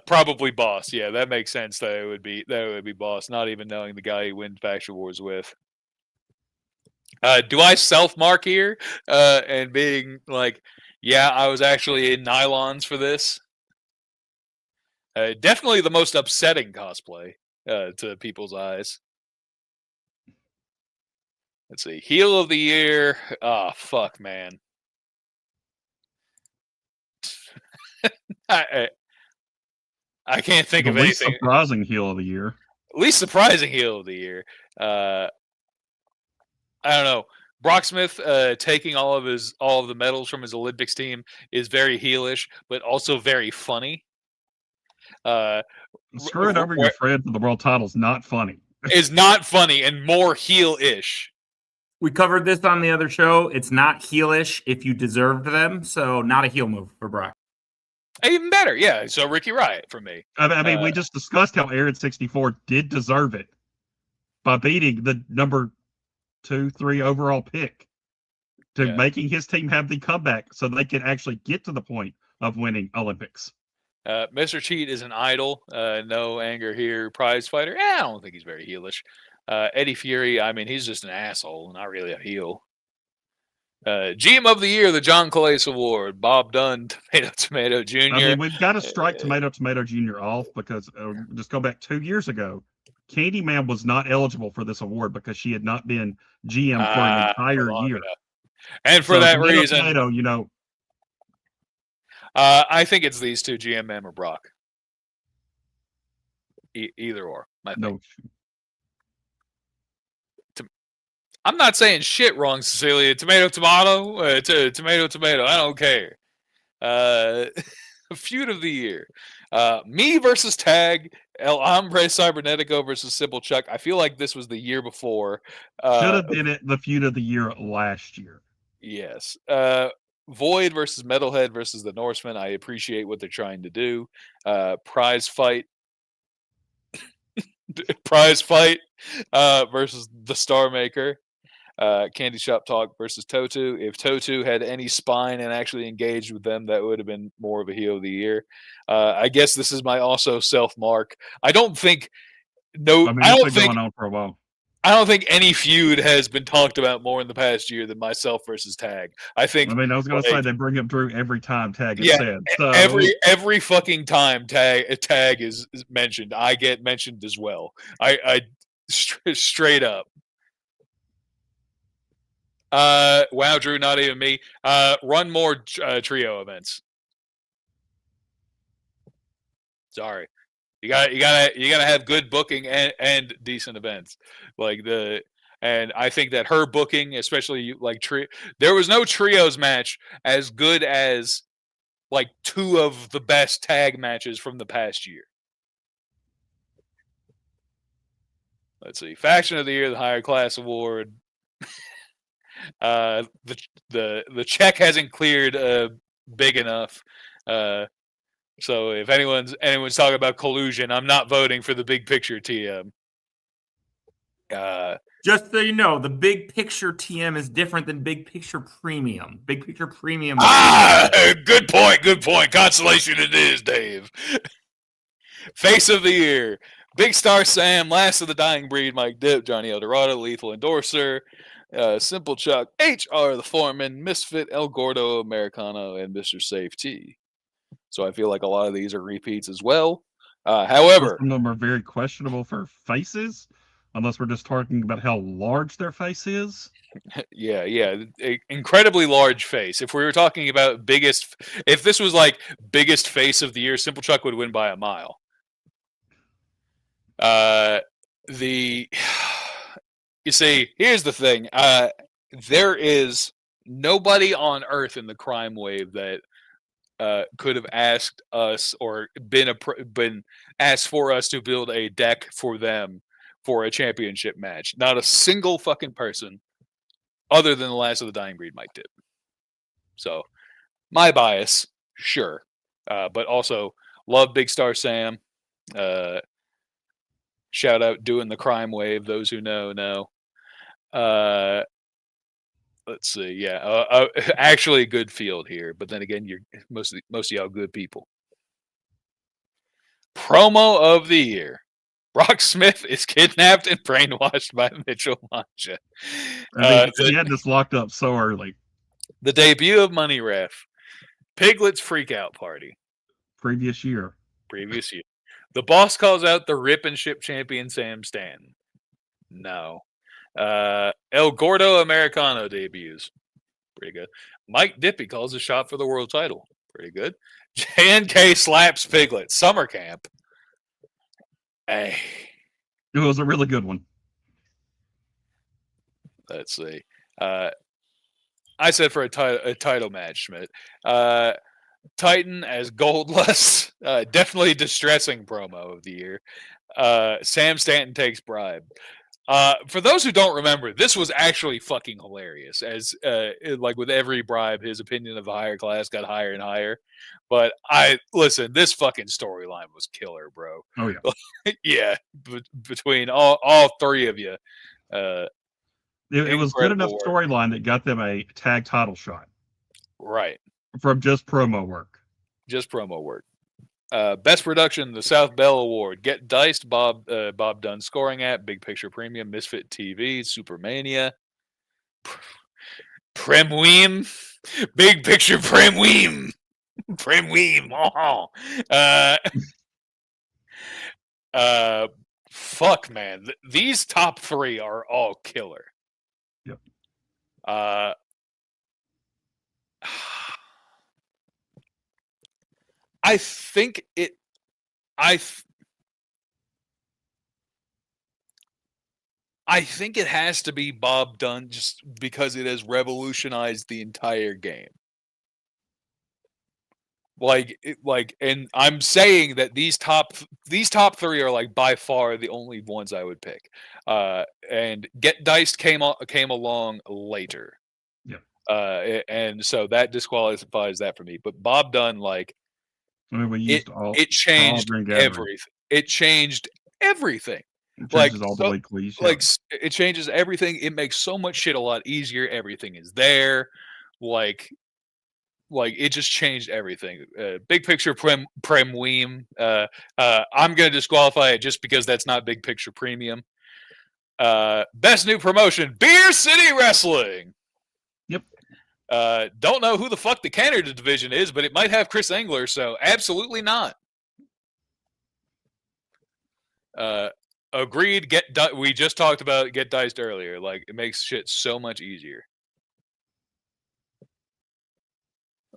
Probably Boss. Yeah, that makes sense. That it would be Boss, not even knowing the guy he wins Faction Wars with. Do I self-mark here? And being like, yeah, I was actually in nylons for this. Definitely the most upsetting cosplay to people's eyes. Let's see. Heel of the year. Oh, fuck, man. I can't think of least anything. Surprising heel of the year. Least surprising heel of the year. I don't know. Brock Smith taking all of the medals from his Olympics team is very heelish, but also very funny. Screwing over your friend for the world title is not funny. Is not funny and more heel-ish. We covered this on the other show. It's not heelish if you deserved them, so not a heel move for Brock. Even better, yeah. So Ricky Riot for me. I mean, we just discussed how Aaron 64 did deserve it by beating the number 2, 3 overall pick to making his team have the comeback so they could actually get to the point of winning Olympics. Mr. Cheat is an idol. No anger here. Prize fighter. I don't think he's very heelish. Eddie Fury, I mean, he's just an asshole, not really a heel. GM of the Year, the John Calais Award, Bob Dunn, Tomato Jr. I mean, we've got to strike Tomato Jr. off because just go back 2 years ago, Candyman was not eligible for this award because she had not been GM for an entire year. And for that reason, Tomato, I think it's these two, GMM or Brock. Either or. No. I'm not saying shit wrong, Cecilia. Tomato. Tomato. I don't care. Feud of the year. Me versus Tag. El Hombre Cybernetico versus Simple Chuck. I feel like this was the year before. Should have been the feud of the year last year. Yes. Void versus Metalhead versus the Norseman. I appreciate what they're trying to do. Prize fight versus the Star Maker. Candy Shop Talk versus Totu. If Totu had any spine and actually engaged with them, that would have been more of a heel of the year. I guess this is my also self-mark. I don't think going on for a while. I don't think any feud has been talked about more in the past year than myself versus Tag. I think. I mean, I was going to say they bring up Drew every time Tag is said. So. Every fucking time Tag is mentioned, I get mentioned as well. I straight up. Wow, Drew, not even me. Run more trio events. Sorry. You gotta have good booking and decent events. And I think that her booking, especially there was no trios match as good as like 2 of the best tag matches from the past year. Let's see. Faction of the Year, the Higher Class Award. The check hasn't cleared big enough. So if anyone's talking about collusion, I'm not voting for the Big Picture TM. Just so you know, the Big Picture TM is different than Big Picture Premium. Big Picture Premium. Good point. Consolation it is, Dave. Face of the Year. Big Star Sam, Last of the Dying Breed, Mike Dip, Johnny Eldorado, Lethal Endorser, Simple Chuck, HR the Foreman, Misfit, El Gordo, Americano, and Mr. Safety. So I feel like a lot of these are repeats as well. However, some of them are very questionable for faces, unless we're just talking about how large their face is. Yeah, incredibly large face. If we were talking about if this was like biggest face of the year, Simple Chuck would win by a mile. You see, here's the thing. There is nobody on Earth in the crime wave that could have asked us or been asked for us to build a deck for them for a championship match. Not a single fucking person other than the Last of the Dying Breed Mike Dip. So, my bias, sure. But also, love Big Star Sam. Shout out doing the crime wave. Those who know. Let's see. Yeah, actually a good field here. But then again, you're most of y'all good people. Promo of the year. Brock Smith is kidnapped and brainwashed by Mitchell Manja. I mean, he had this locked up so early. The debut of Money Ref. Piglet's freakout party. Previous year. The boss calls out the Rip and Ship champion Sam Stanton. No. El Gordo Americano debuts. Pretty good. Mike Dippy calls a shot for the world title. Pretty good. JNK slaps Piglet. Summer camp. Hey. It was a really good one. Let's see. I said for a title match, Schmidt. Titan as Goldlust. Definitely distressing promo of the year. Sam Stanton takes bribe. For those who don't remember, this was actually fucking hilarious. As like with every bribe, his opinion of the higher class got higher and higher. But listen, this fucking storyline was killer, bro. Oh yeah, yeah. Between all three of you, it was good enough storyline that got them a tag title shot. Right. From just promo work. Best production, the South Bell Award. Get Diced, Bob Dunn scoring at Big Picture Premium, Misfit TV, Supermania, Premweem, Big Picture Premweem, fuck man, these top three are all killer. Yep. I think it has to be Bob Dunn just because it has revolutionized the entire game. And I'm saying that these top three are like by far the only ones I would pick. And Get Diced came along later. Yeah. And so that disqualifies that for me. But Bob Dunn, like, I mean, it changed everything. It changed everything. It changes everything. It makes so much shit a lot easier. Everything is there. Like it just changed everything. Big Picture Premweem. I'm gonna disqualify it just because that's not Big Picture Premium. Best new promotion, Beer City Wrestling. Yep. Don't know who the fuck the Canada division is, but it might have Chris Engler, so absolutely not. Agreed. We just talked about Get Diced earlier. Like, it makes shit so much easier.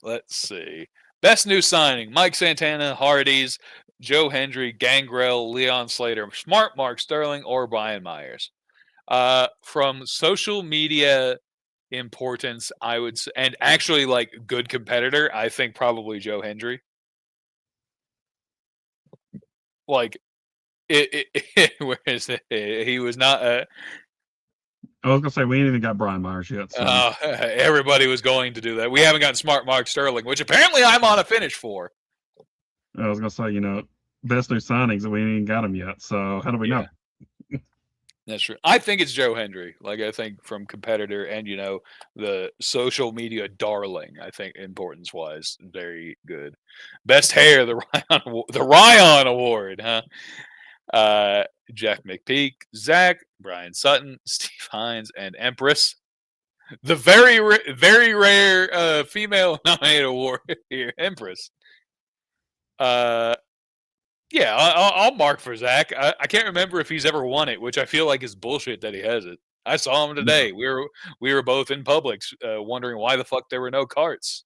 Let's see. Best new signing, Mike Santana, Hardy's, Joe Hendry, Gangrel, Leon Slater, Smart Mark Sterling, or Brian Myers. From social media importance, I would say, and actually like good competitor, I think probably Joe Hendry. Like, where is it? He was not. I was gonna say we ain't even got Brian Myers yet. So. Everybody was going to do that. We haven't gotten Smart Mark Sterling, which apparently I'm on a finish for. I was gonna say, best new signings, and we ain't even got them yet. So how do we know? That's true. I think it's Joe Hendry. Like, I think from competitor and the social media darling. I think importance wise, very good. Best hair, the Ryan Award, huh? Jeff McPeak, Zach, Brian Sutton, Steve Hines, and Empress. The very rare female nominated award here, Empress. Yeah, I'll mark for Zach. I can't remember if he's ever won it, which I feel like is bullshit that he has it. I saw him today. We were both in Publix, wondering why the fuck there were no carts.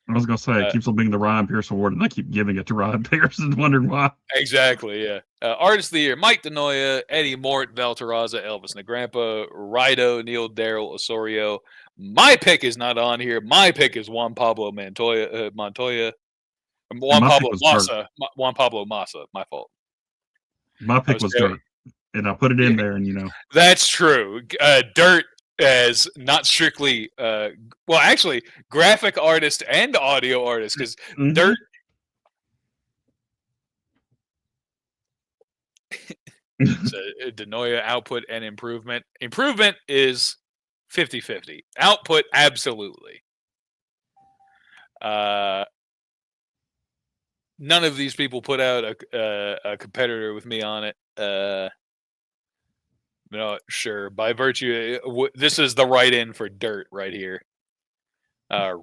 I was gonna say it keeps on being the Ryan Pierce Award, and I keep giving it to Ryan Pierce and wondering why. Exactly, yeah. Artist of the Year: Mike DeNoia, Eddie Mort, Valterraza, Elvis Negrampa, Rido, Neil Darrell, Osorio. My pick is not on here. My pick is Juan Pablo Montoya. Juan Pablo Massa. My fault. My pick was Dirt, and I put it in there, and That's true. Dirt as not strictly, well, actually, graphic artist and audio artist, because Dirt. So, Denoya output and improvement. Improvement is 50-50. Output, absolutely. None of these people put out a competitor with me on it. No, sure. By virtue, this is the write-in for dirt right here.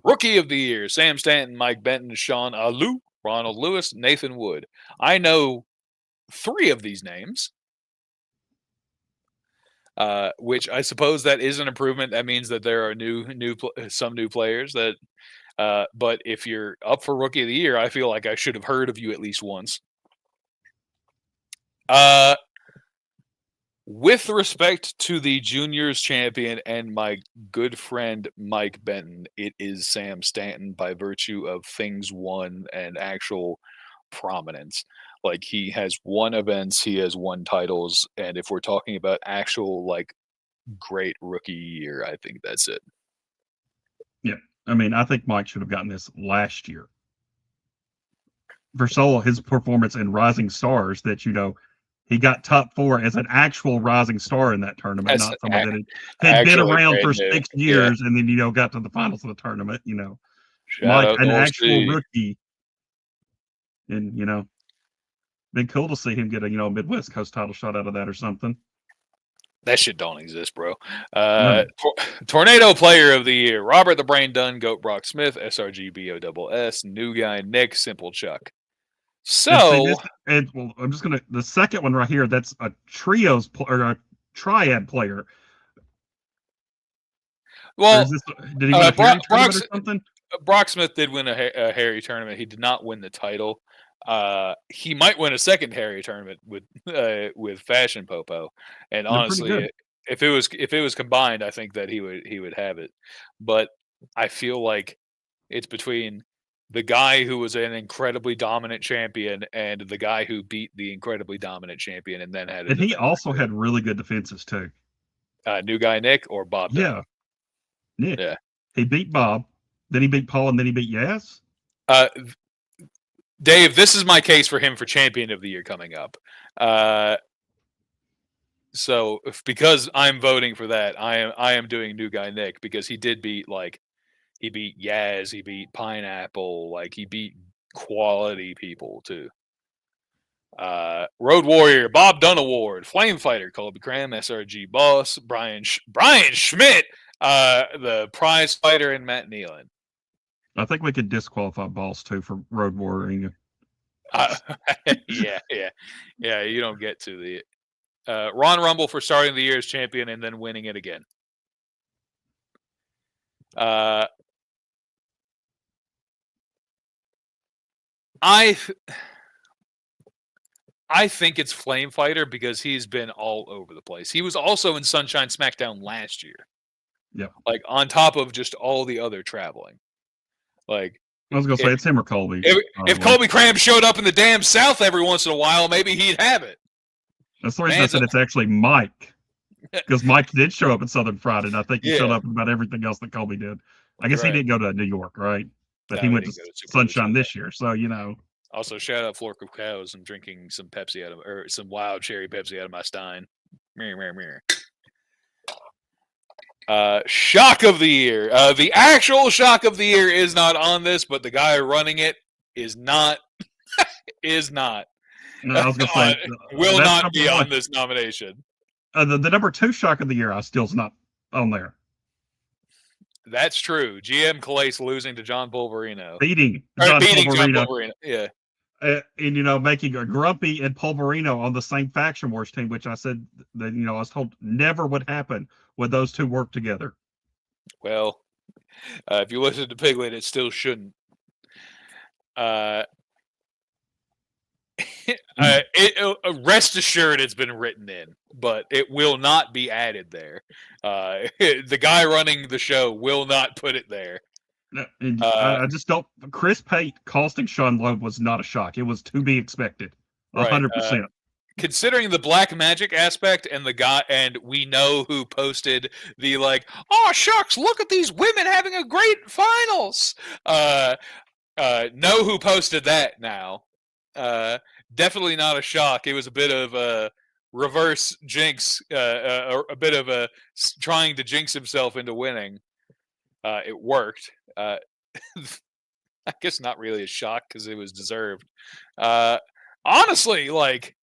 Rookie of the year: Sam Stanton, Mike Benton, Sean Alou, Ronald Lewis, Nathan Wood. I know 3 of these names, which I suppose that is an improvement. That means that there are some new players that. But if you're up for Rookie of the Year, I feel like I should have heard of you at least once. With respect to the juniors champion and my good friend Mike Benton, it is Sam Stanton by virtue of things won and actual prominence. Like, he has won events, he has won titles, and if we're talking about actual like great rookie year, I think that's it. Yeah, I mean, I think Mike should have gotten this last year. For solo, his performance in Rising Stars, that he got top 4 as an actual rising star in that tournament, not someone that had been around for 6 years and then got to the finals of the tournament. Mike, an actual rookie, and been cool to see him get a Midwest Coast title shot out of that or something. That shit don't exist, bro. Tornado Player of the Year: Robert the Brain Dunn, Goat Brock Smith, SRG BOSS, New Guy Nick, Simple Chuck. So, I'm just gonna the second one right here. That's a or a triad player. Well, did he win a Harry tournament or something? Brock Smith did win a Harry tournament. He did not win the title. He might win a second Harry tournament with Fashion Popo. And honestly, if it was combined, I think that he would have it. But I feel like it's between the guy who was an incredibly dominant champion and the guy who beat the incredibly dominant champion and then had. And he also had really good defenses too. New Guy Nick or Bob? Yeah, Nick. Yeah, he beat Bob, then he beat Paul, and then he beat Yaz. Dave, this is my case for him for Champion of the Year coming up. So because I'm voting for that, I am doing New Guy Nick because he did beat he beat Yaz, he beat Pineapple, he beat quality people too. Road Warrior, Bob Dunn Award, Flame Fighter, Colby Cram, SRG Boss, Brian Schmidt, the Prize Fighter, and Matt Nealon. I think we could disqualify Boss too for Road Warrior. Yeah. You don't get to the Ron Rumble for starting the year as champion and then winning it again. I think it's Flame Fighter because he's been all over the place. He was also in Sunshine Smackdown last year. Yeah. On top of just all the other traveling. I was going to say, it's him or Colby. If Colby Cram showed up in the damn South every once in a while, maybe he'd have it. That's the reason I said it's actually Mike. Because Mike did show up at Southern Fried, and I think he showed up about everything else that Colby did. I guess he didn't go to New York, right? But he went to Sunshine this year, so Also, shout out Flork of Cows. I'm drinking some Pepsi or some wild cherry Pepsi out of my Stein. Shock of the year. The actual shock of the year is not on this, but the guy running it is not. is not. No, I was gonna say will not be on this nomination. The number 2 shock of the year, I still's not on there. That's true. GM Calais losing to John Pulverino. Beating John Pulverino. Yeah. And making a Grumpy and Pulverino on the same Faction Wars team, which I said that I was told never would happen when those two work together. Well, if you listen to Piglet, it still shouldn't. Rest assured, it's been written in, but it will not be added there. The guy running the show will not put it there. I just don't. Chris Pate costing Sean Loeb was not a shock. It was to be expected, 100%. Considering the black magic aspect and the guy, and we know who posted the oh shucks, look at these women having a great finals. Know who posted that now. Definitely not a shock. It was a bit of reverse jinx, a bit of a trying to jinx himself into winning. It worked. I guess not really a shock because it was deserved. Honestly, like,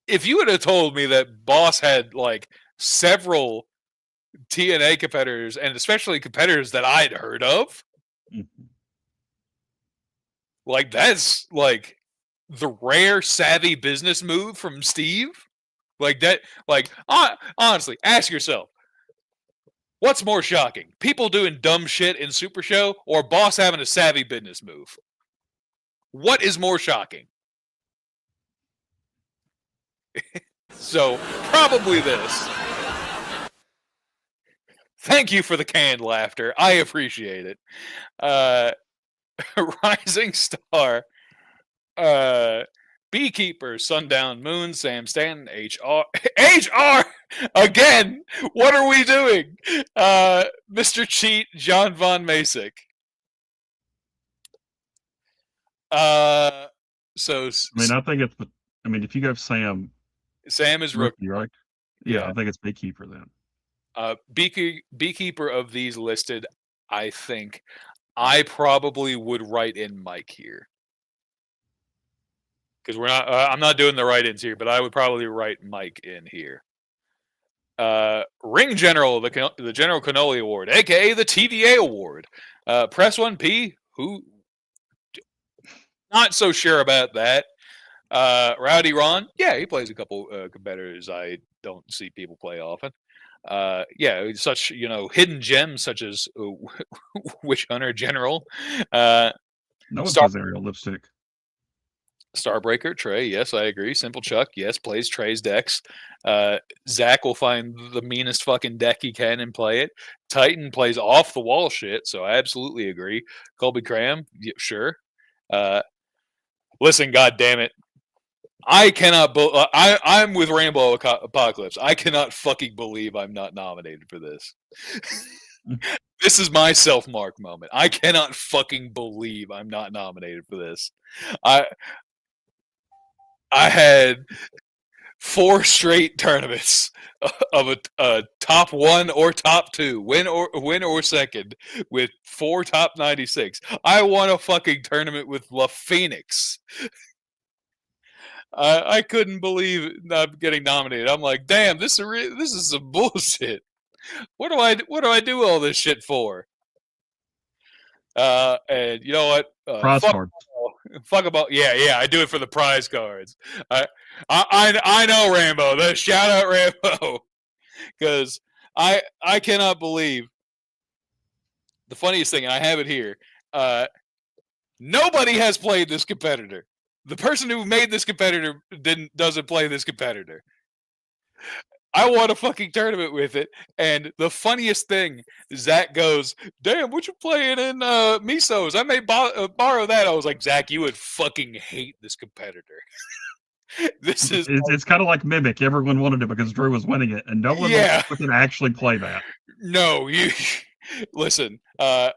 if you would have told me that Boss had like several TNA competitors, and especially competitors that I'd heard of, like, that's like the rare savvy business move from Steve. Like that, like, honestly, ask yourself, what's more shocking? People doing dumb shit in Super Show, or Boss having a savvy business move? What is more shocking? So, probably this. Thank you for the canned laughter. I appreciate it. Rising Star, Beekeeper, Sundown Moon, Sam Stanton, HR again. What are we doing? Mr. Cheat, John Von Masick. So I think it's. If you go Sam is rookie, right? Yeah, I think it's Beekeeper then. Beekeeper of these listed, I think I probably would write in Mike here. Because we're not, I'm not doing the write-ins here, but I would probably write Mike in here. Ring General, the General Cannoli Award, aka the TVA Award. Press 1P, who not so sure about that. Rowdy Ron, yeah, he plays a couple competitors I don't see people play often. Yeah, such hidden gems such as Witch Hunter General. No one plays aerial lipstick. Starbreaker, Trey, yes, I agree. Simple Chuck, yes, plays Trey's decks. Zach will find the meanest fucking deck he can and play it. Titan plays off the wall shit, so I absolutely agree. Colby Cram, yeah, sure. Listen, God damn it. I cannot. I'm with Rainbow Apocalypse. I cannot fucking believe I'm not nominated for this. This is my self-mark moment. I cannot fucking believe I'm not nominated for this. I had 4 straight tournaments of a top 1 or top 2, win or second, with 4 top 96. I won a fucking tournament with La Phoenix. I couldn't believe not getting nominated. I'm like, damn, this is some bullshit. What do I do all this shit for? And you know what? Prize card. Fuck about I do it for the prize cards. I know Rambo. Shout out Rambo, because I cannot believe the funniest thing. And I have it here. Nobody has played this competitor. The person who made this competitor doesn't play this competitor. I won a fucking tournament with it, and the funniest thing, Zach goes, "Damn, what you playing in Misos? I may borrow that." I was like, "Zach, you would fucking hate this competitor." It's kind of like Mimic. Everyone wanted it because Drew was winning it, and no one can actually play that. No, you listen. Shout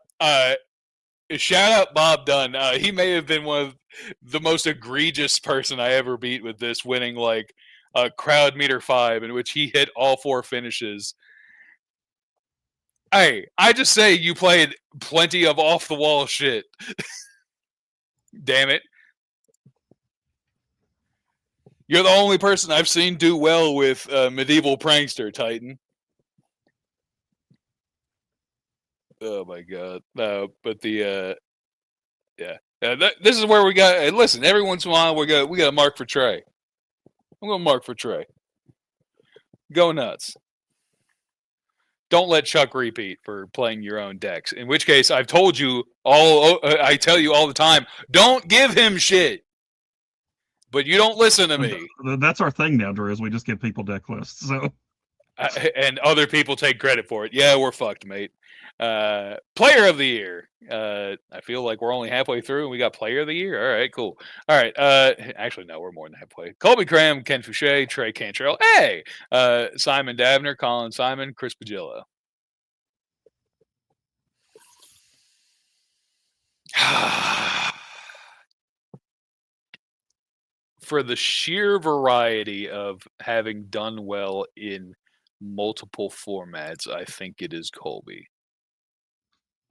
out Bob Dunn. He may have been one of the most egregious person I ever beat with this, winning like a crowd meter 5 in which he hit all 4 finishes. Hey, I just say you played plenty of off the wall shit. Damn it. You're the only person I've seen do well with Medieval Prankster, Titan. Oh my god. No, but this is where we got. Listen, every once in a while we got a mark for Trey. I'm gonna mark for Trey. Go nuts. Don't let Chuck repeat for playing your own decks. In which case, I've told you I tell you all the time, don't give him shit. But you don't listen to me. That's our thing now, Drew. Is we just give people deck lists. So. And other people take credit for it. Yeah, we're fucked, mate. Player of the year. I feel like we're only halfway through and we got player of the year. All right, cool. All right. Actually, no, we're more than halfway. Colby Cram, Ken Fouché, Trey Cantrell. Hey, Simon Davner, Colin Simon, Chris Pagillo. for the sheer variety of having done well in multiple formats, I think it is Colby.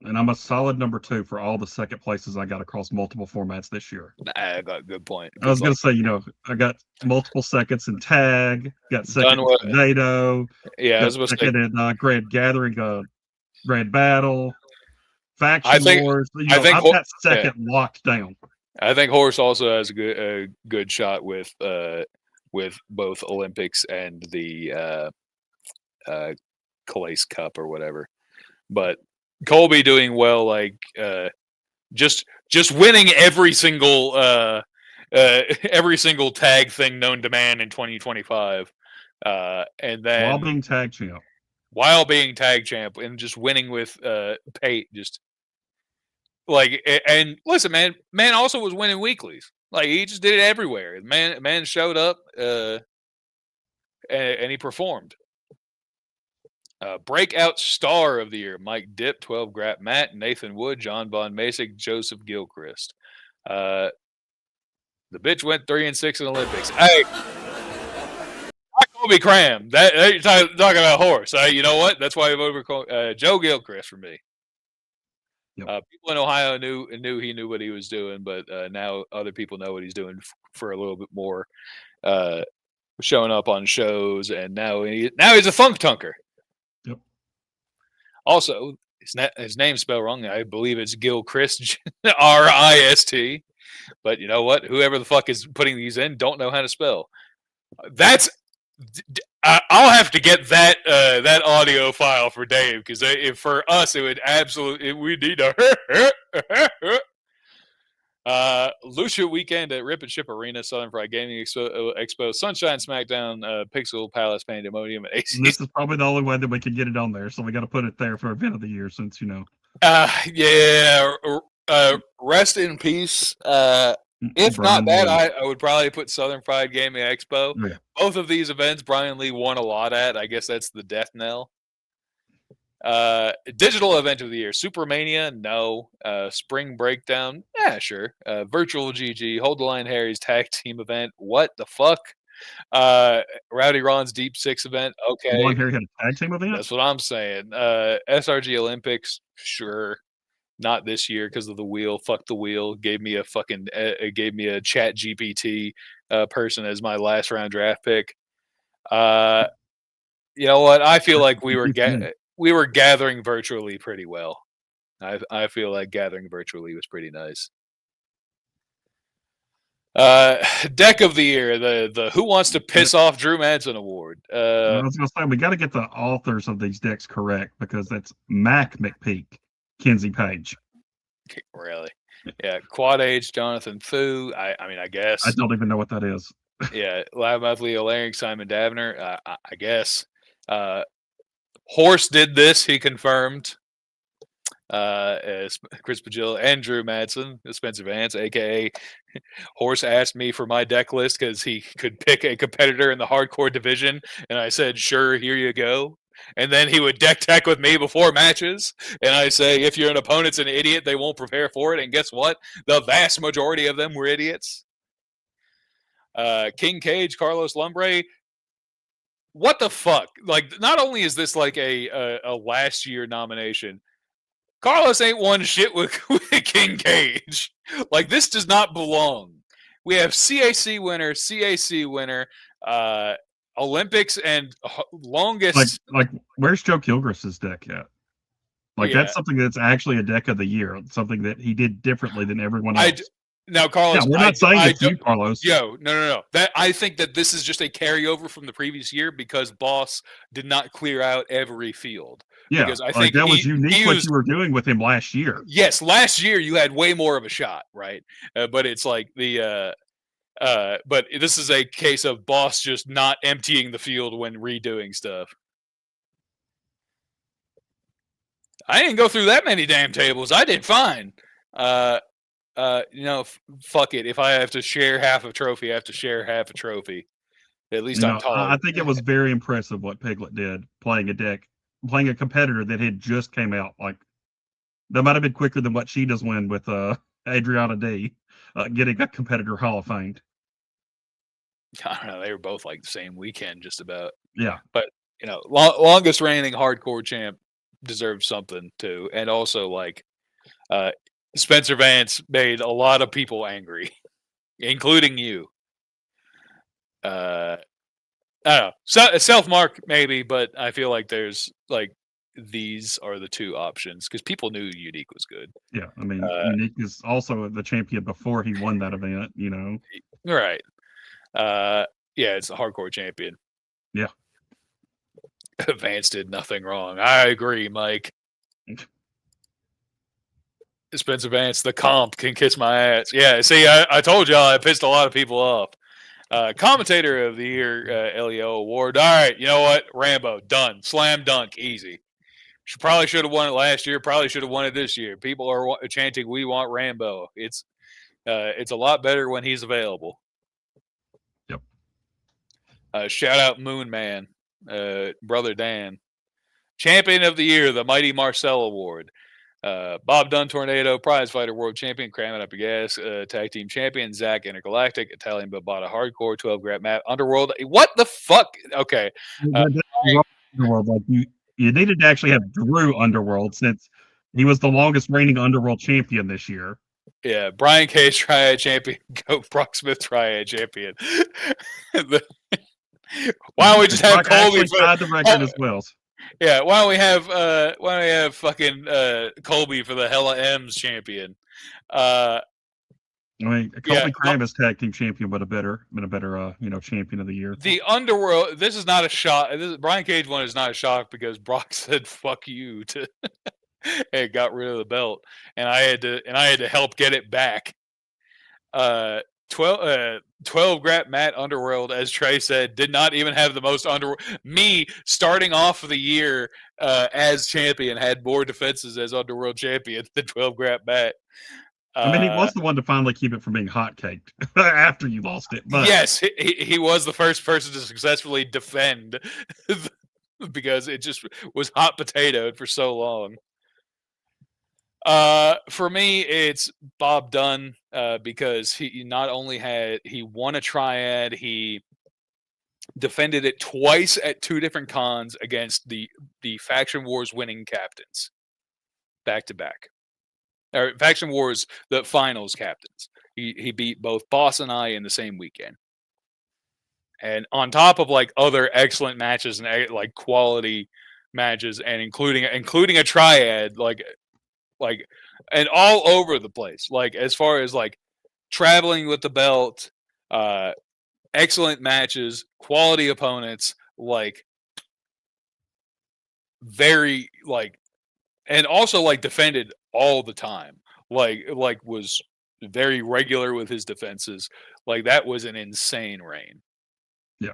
And I'm a solid number 2 for all the second places I got across multiple formats this year. I got good point. I was going to say, I got multiple seconds in tag, got second in well. Tornado, Yeah, I got was supposed to say, second in Grand Gathering, Grand Battle, Faction I think- Wars. I think I've Hor- got second locked down. I think Horse also has a good shot with both Olympics and the Calais Cup or whatever. But Colby doing well, like just winning every single tag thing known to man in 2025, and then While being tag champ. and just winning with Pate, just like, and listen, man also was winning weeklies. Like, he just did it everywhere. Man showed up and he performed. Breakout star of the year: Mike Dipp, 12 Grap Matt, Nathan Wood, John Von Masick, Joseph Gilchrist. The bitch went 3-6 in Olympics. Hey, not Colby Cram. That you're talking about Horse. You know what? That's why I voted for Joe Gilchrist for me. Yep. People in Ohio knew he knew what he was doing, but now other people know what he's doing for a little bit more, showing up on shows, and now he's a funk tunker. Yep. Also, his name's spelled wrong. I believe it's Gilchrist, Rist. But you know what? Whoever the fuck is putting these in don't know how to spell. That's. I'll have to get that audio file for Dave, because for us it would absolutely, we need a Lucia weekend at Rip and Ship Arena, Southern Fried Gaming Expo, Sunshine Smackdown, Pixel Palace Pandemonium, and AC. This is probably the only way that we could get it on there, so we got to put it there for event of the year, since Yeah. Rest in peace. If Brian not that, Lee. I would probably put Southern Fried Gaming Expo. Yeah. Both of these events, Brian Lee won a lot at. I guess that's the death knell. Digital event of the year: Supermania, no. Spring Breakdown, yeah, sure. Virtual GG, Hold the Line Harry's tag team event, what the fuck? Rowdy Ron's Deep Six event, okay. Hold the Line Harry had a tag team event? That's what I'm saying. SRG Olympics, sure. Not this year because of the wheel. Fuck the wheel. Gave me a Chat GPT person as my last round draft pick. You know what? I feel like we were gathering virtually pretty well. I feel like gathering virtually was pretty nice. Deck of the year: the Who Wants to Piss Off Drew Madsen Award. I was going to say, we got to get the authors of these decks correct, because that's Mac McPeak, Kenzie Page. Really? Yeah. Quad Age, Jonathan Fu. I mean, I guess. I don't even know what that is. Yeah. Loudmouth Leo Laring, Simon Davner. I guess. Horse did this, he confirmed. Chris Pagil and Drew Madsen, Spencer Vance, aka Horse, asked me for my deck list because he could pick a competitor in the hardcore division, and I said, sure, here you go. And then he would deck tech with me before matches, and I say, if your opponent's an idiot, they won't prepare for it. And guess what? The vast majority of them were idiots. King Cage, Carlos Lumbre. What the fuck? Like, not only is this like a last year nomination, Carlos ain't won shit with King Cage. Like, this does not belong. We have CAC winner, Olympics, and longest. Like where's Joe Gilchrist's deck at? Like, Yeah. that's something that's actually a deck of the year, something that he did differently than everyone else. Now, Carlos, we're not saying it's you, Carlos. No. I think that this is just a carryover from the previous year, because Boss did not clear out every field. Yeah, because I like think that was unique what used, you were doing with him last year. Yes, last year you had way more of a shot, right? But it's like but this is a case of Boss just not emptying the field when redoing stuff. I didn't go through that many damn tables. I did fine. Fuck it. If I have to share half a trophy, I have to share half a trophy. At least I'm tall. I think it was very impressive what Piglet did, playing a competitor that had just came out. Like, that might have been quicker than what she does win with Adriana D, getting a competitor Hall of Fame. I don't know. They were both like the same weekend, just about. Yeah. But longest reigning hardcore champ deserves something too, and also like Spencer Vance made a lot of people angry, including you. I don't know. Self-mark maybe, but I feel like there's like these are the two options because people knew Unique was good. Yeah. I mean, Unique is also the champion before he won that event, Right. Yeah, it's a hardcore champion. Yeah. Vance did nothing wrong. I agree, Mike. Spencer Vance, the comp, can kiss my ass. Yeah, see, I told y'all I pissed a lot of people off. Commentator of the Year, LEO Award. All right, you know what? Rambo, done. Slam dunk, easy. Probably should have won it last year. Probably should have won it this year. People are chanting, "We want Rambo." It's a lot better when he's available. Yep. Shout out Moon Man, brother Dan. Champion of the Year, the Mighty Marcel Award. Bob Dunn, Tornado, Prize Fighter World Champion, Cramming Up Your Gas, Tag Team Champion, Zach, Intergalactic, Italian Babata Hardcore, 12 Grab Matt, Underworld. What the fuck? Okay. Underworld, like you needed to actually have Drew Underworld since he was the longest reigning Underworld champion this year. Yeah, Brian Cage Triad Champion, go Brock Smith Triad Champion. Why don't we just have Colby for the record as well? Yeah, why don't we have fucking Colby for the Hella M's champion? I mean, Colby Cram is tag team champion, but been a better champion of the year. The Underworld. This is not a shock. Brian Cage one is not a shock because Brock said "fuck you" to and got rid of the belt, and I had to help get it back. 12 Grap Matt Underworld, as Trey said, did not even have the most Underworld. Me starting off of the year as champion had more defenses as Underworld champion than 12 Grap Matt. I mean, he was the one to finally keep it from being hot caked after you lost it. But yes, he was the first person to successfully defend because it just was hot potatoed for so long. For me, it's Bob Dunn because he not only he won a triad, he defended it twice at two different cons against the Faction Wars winning captains, back to back. Or Faction Wars, the finals captains. He beat both Boss and I in the same weekend, and on top of like other excellent matches and like quality matches, and including a triad like and all over the place, like as far as like traveling with the belt, excellent matches, quality opponents, like very like, and also like defended all the time, like was very regular with his defenses. Like that was an insane reign. Yeah.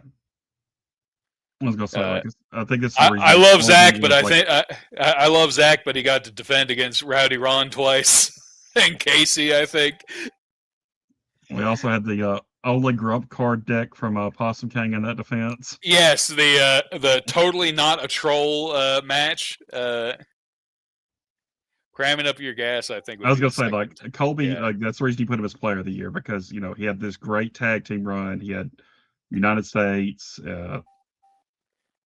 I was gonna say, I think it's. I love Zach, but I love Zach, but he got to defend against Rowdy Ron twice and Casey. I think we also had the Ole Grump card deck from Possum King in that defense. Yes, the totally not a troll match. Cramming Up Your Gas, I think. I was gonna say, like Colby, like that's the reason he put him as Player of the Year because he had this great tag team run. He had United States.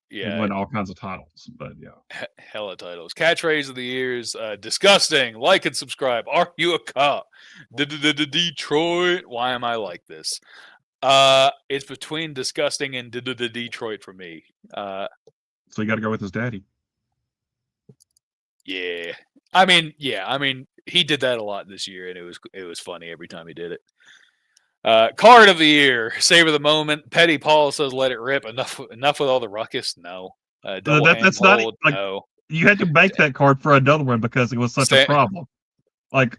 He won all kinds of titles, but hella titles. Catchphrase of the Years, disgusting. Like and subscribe. Are you a cop? Detroit. Why am I like this? It's between disgusting and Detroit for me. So you got to go with his daddy. Yeah. I mean, he did that a lot this year, and it was funny every time he did it. Card of the Year, Savor the Moment. Petty Paul says, "Let it rip." Enough with all the ruckus. No, that's not like no. You had to make that card for another one because it was such a problem. Like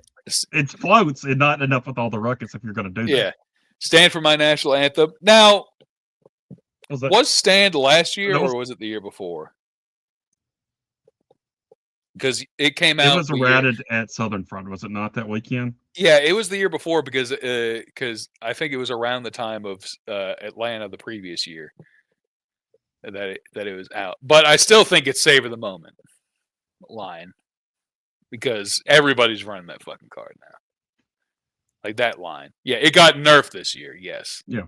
it floats and not enough with all the ruckus if you're going to do that. Yeah, Stand for My National Anthem. Now, was Stand last year or was it the year before? Because it came out. It was errated at Southern Front, was it not that weekend? Yeah, it was the year before because I think it was around the time of Atlanta the previous year that it was out. But I still think it's Savor the Moment line because everybody's running that fucking card now. Like that line. Yeah, it got nerfed this year. Yes. Yeah.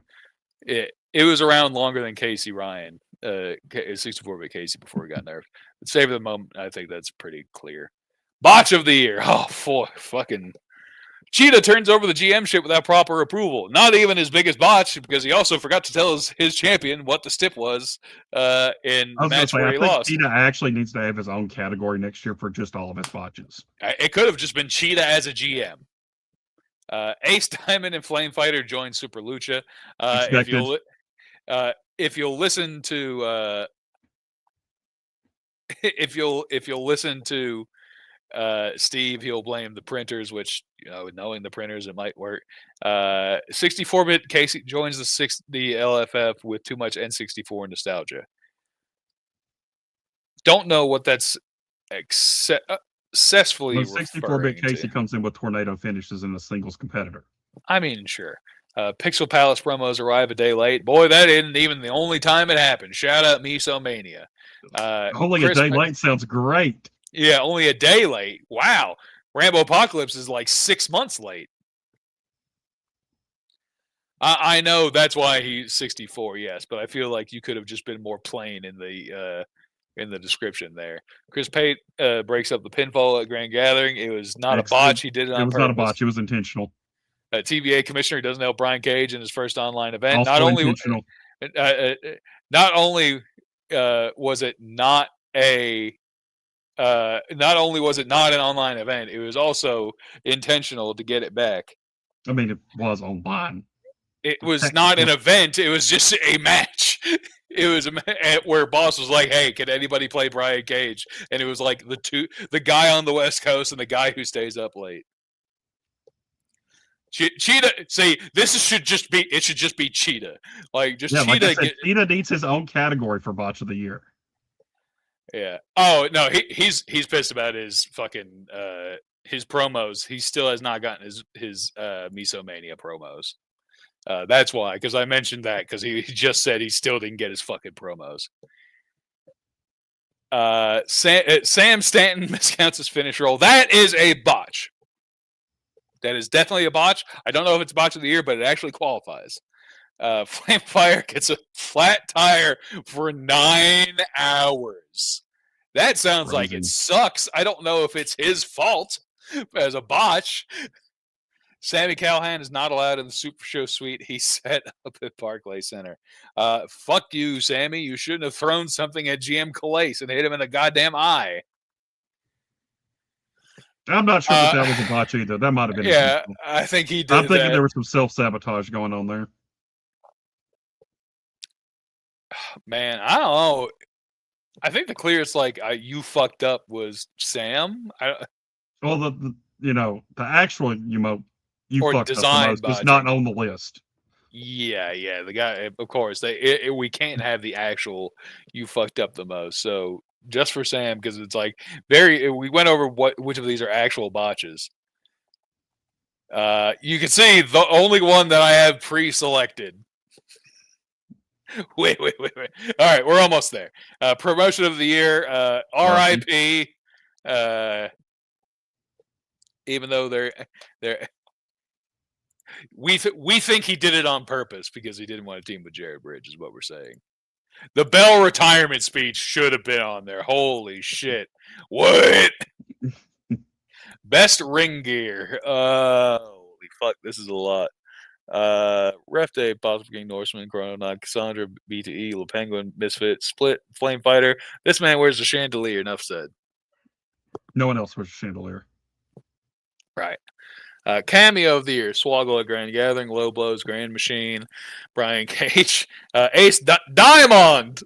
it was around longer than Casey Ryan, 64-bit Casey before he got nerfed. But save the moment, I think that's pretty clear. Botch of the year. Oh, fucking Cheetah turns over the GM shit without proper approval. Not even his biggest botch, because he also forgot to tell his champion what the stip was in the match where he lost. Cheetah actually needs to have his own category next year for just all of his botches. It could have just been Cheetah as a GM. Ace Diamond and Flame Fighter joined Super Lucha. If you'll listen to if you'll listen to Steve, he'll blame the printers, which, you know, knowing the printers, it might work. 64-bit Casey joins the LFF with too much N64 nostalgia. Don't know what that's successfully. 64-bit Casey comes in with tornado finishes in a singles competitor. I mean, sure. Pixel Palace promos arrive a day late. Boy, that isn't even the only time it happened. Shout out Misomania. Only a day late sounds great. Yeah, only a day late. Wow. Rambo Apocalypse is like 6 months late. I know that's why he's 64, yes, but I feel like you could have just been more plain in the description there. Chris Pate breaks up the pinfall at Grand Gathering. It was not a botch. He did it on purpose. It was not a botch. It was intentional. TVA commissioner doesn't help Brian Cage in his first online event. Also intentional. Not only was it not an online event, it was also intentional to get it back. I mean, it was online. It was not an event. It was just a match. It was where Boss was like, "Hey, can anybody play Brian Cage?" And it was like the guy on the West Coast and the guy who stays up late. Cheetah, see, should just be Cheetah. Like, just Cheetah. Like I said, Cheetah needs his own category for Botch of the Year. Yeah. Oh no, he's pissed about his fucking his promos. He still has not gotten his Misomania promos. That's why, because I mentioned that, because he just said he still didn't get his fucking promos. Sam Stanton miscounts his finish roll. That is a botch. That is definitely a botch. I don't know if it's botch of the year, but it actually qualifies. Flame Fire gets a flat tire for 9 hours. That sounds like it sucks. I don't know if it's his fault as a botch. Sammy Callahan is not allowed in the Super Show suite he set up at Barclays Center. Fuck you, Sammy. You shouldn't have thrown something at GM Calais and hit him in the goddamn eye. I'm not sure that was a botch either. That might have been. Yeah, I think he did. I'm thinking there was some self-sabotage going on there. Man, I don't know. I think the clearest, like, you fucked up was Sam. Well, the actual you fucked up the most was not on the list. Yeah, the guy. Of course, we can't have the actual you fucked up the most. So just for Sam, because it's like we went over which of these are actual botches. You can see the only one that I have pre-selected. Wait. All right, we're almost there. Promotion of the year, RIP. Even though we think he did it on purpose because he didn't want to team with Jared Bridge, is what we're saying. The Bell retirement speech should have been on there. Holy shit! What? Best ring gear. Holy fuck! This is a lot. Ref Day, Possible King Norseman, Chrononaut, Cassandra, BTE, Le Penguin, Misfit, Split, Flame Fighter. This man wears a chandelier, enough said. No one else wears a chandelier. Right. Cameo of the year, Swoggle at Grand Gathering, Low Blows, Grand Machine, Brian Cage, Ace Diamond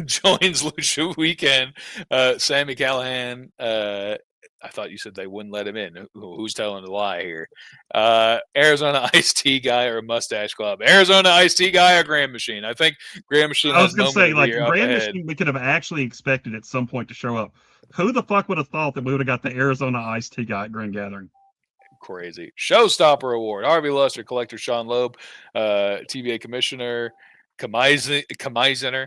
joins Lucha Weekend, Sammy Callahan, I thought you said they wouldn't let him in. Who's telling a lie here? Arizona Iced Tea guy or Mustache Club? Arizona Iced Tea guy or Grand Machine? I think Grand Machine. I was going to say, like, Grand Machine, we could have actually expected at some point to show up. Who the fuck would have thought that we would have got the Arizona Iced Tea guy at Grand Gathering? Crazy. Showstopper Award. Harvey Luster, Collector Sean Loeb, TVA Commissioner, Kamaizener,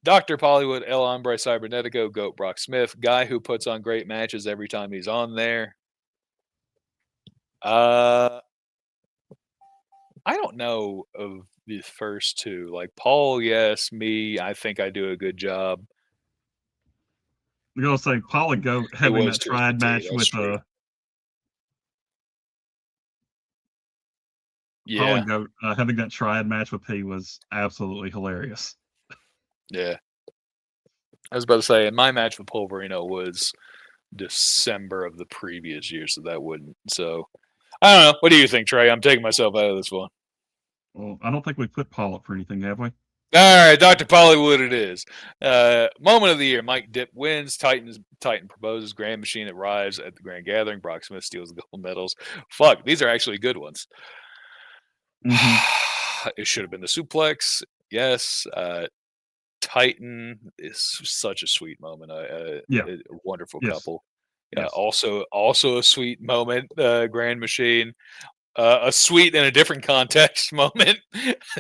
Dr. Pollywood, El Hombre Cybernetico, Goat Brock Smith, guy who puts on great matches every time he's on there. I don't know of the first two. Like Paul, yes. Me, I think I do a good job. I'm gonna say Paul and Goat It having was that triad Twisted Tea, match that's with true. Paul Yeah, and Goat having that triad match with P was absolutely hilarious. yeah. I was about to say, and my match with Pulverino was December of the previous year, so that wouldn't. So I don't know. What do you think, Trey? I'm taking myself out of this one. Well, I don't think we put Paul up for anything, have we? All right, Dr. Pollywood it is. Moment of the year. Mike Dip wins. Titan proposes. Grand Machine arrives at the Grand Gathering. Brock Smith steals the gold medals. Fuck, these are actually good ones. It should have been the suplex. Yes. Titan is such a sweet moment. Yeah. A wonderful Yes. couple. Yes. Also a sweet moment. Grand Machine. A sweet in a different context moment,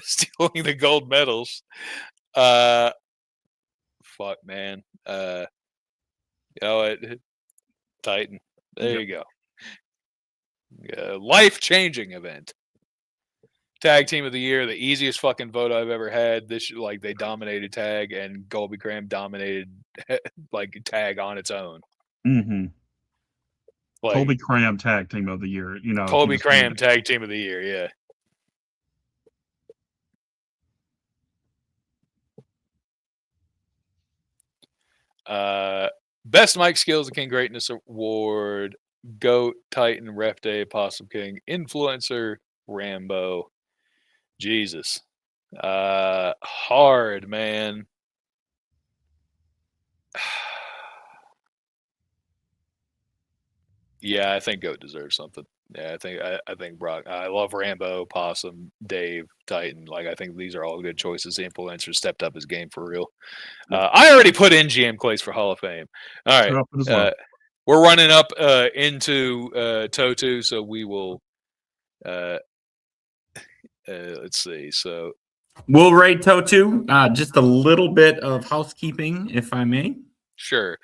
stealing the gold medals. Fuck, man. You know what? Titan. There you go. Life-changing event. Tag team of the year, the easiest fucking vote I've ever had. This like they dominated tag, and Colby Graham dominated like tag on its own. Mm-hmm. Like, Colby Cram tag team of the year. You know, Colby Graham tag team of the year. Yeah. Best Mike Skills and King Greatness Award. Goat, Titan, Ref Day, Possum King, Influencer, Rambo. Jesus. Hard, man. Yeah, I think Goat deserves something. Yeah, I think Brock. I love Rambo, Possum, Dave, Titan. Like I think these are all good choices. The influencer stepped up his game for real. I already put in GM Clays for Hall of Fame. All right, we're running up into Totu, so we will. Let's see. So we'll rate Totu. Just a little bit of housekeeping, if I may. Sure.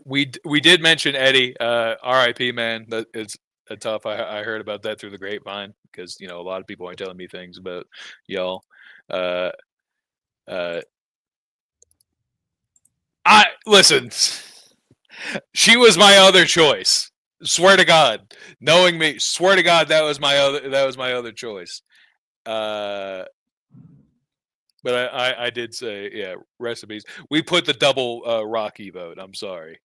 We did mention Eddie, R.I.P. man. That it's tough. I heard about that through the grapevine because a lot of people aren't telling me things about y'all. I listen. She was my other choice. Swear to God, knowing me, swear to God, that was my other choice. But I did say, yeah, recipes. We put the double Rocky vote. I'm sorry.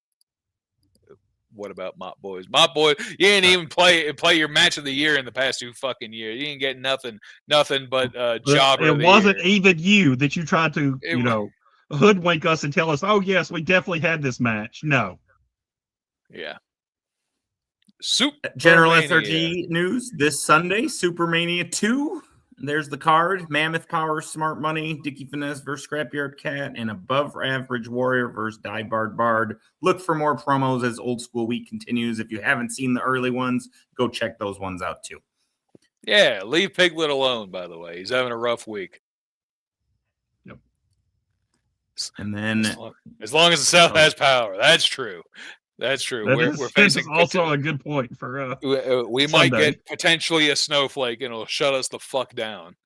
What about Mop Boys? Mop Boys, you didn't even play your match of the year in the past 2 fucking years. You didn't get nothing but jobber. It wasn't even you that you tried to, hoodwink us and tell us, oh, yes, we definitely had this match. No. Yeah. General SRG news this Sunday, Supermania 2. There's the card. Mammoth Power, Smart Money, Dickie Finesse versus Scrapyard Cat, and Above Average Warrior versus Die Bard. Look for more promos as Old School Week continues. If you haven't seen the early ones, go check those ones out too. Yeah, leave Piglet alone, by the way. He's having a rough week. Yep. And then as long as the South has power. That's true. That's true. We're facing also a good point for we might get potentially a snowflake and it'll shut us the fuck down.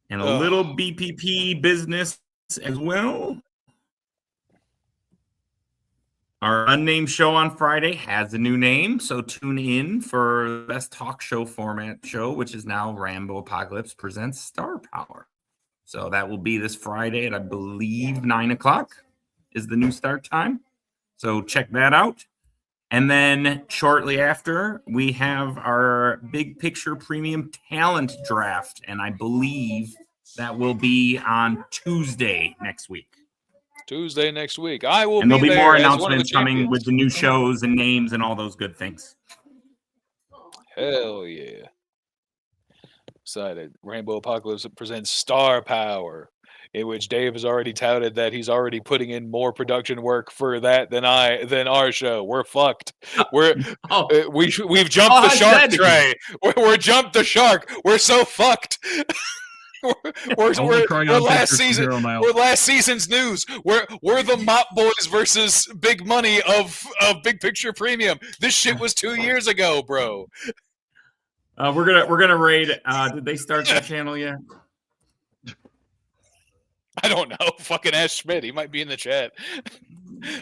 And a little BPP business as well. Our unnamed show on Friday has a new name, so tune in for the best talk show format show, which is now Rambo Apocalypse Presents Star Power. So that will be this Friday at, I believe, 9:00. Is the new start time. So check that out. And then shortly after, we have our Big Picture Premium Talent Draft. And I believe that will be on Tuesday next week. I will and there'll be there more announcements coming with the new shows and names and all those good things. Hell yeah. Excited. Rainbow Apocalypse presents Star Power, in which Dave has already touted that he's already putting in more production work for that than our show. We're fucked. We've jumped the shark, Trey. We're jumped the shark. We're so fucked. we're last season. We're last season's news. We're the Mop Boys versus Big Money of Big Picture Premium. This shit was 2 years ago, bro. We're gonna raid. Did they start their channel yet? I don't know. Fucking ask Schmidt. He might be in the chat.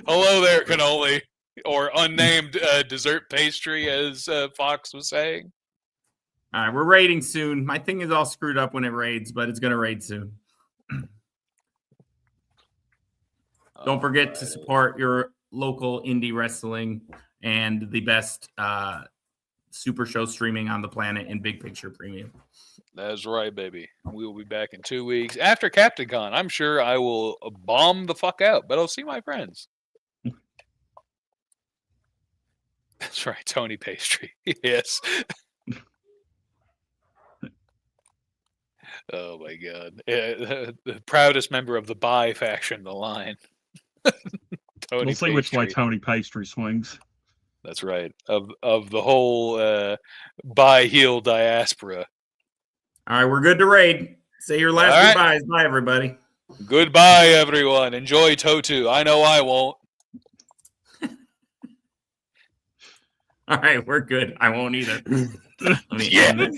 Hello there, cannoli, or unnamed dessert pastry, as Fox was saying. All right, we're raiding soon. My thing is all screwed up when it raids, but it's gonna raid soon. Don't forget to support your local indie wrestling and the best super show streaming on the planet in Big Picture Premium. That's right, baby. We will be back in 2 weeks after Captain Con. I'm sure I will bomb the fuck out, but I'll see my friends. That's right, Tony Pastry. Yes. Oh my God. The proudest member of the Bi faction, the Line. Tony we'll see which way Tony Pastry swings. That's right. Of the whole Bi heel diaspora. All right, we're good to raid. Say your last goodbyes. Bye, everybody. Goodbye, everyone. Enjoy Totu. I know I won't. All right, we're good. I won't either. Yeah.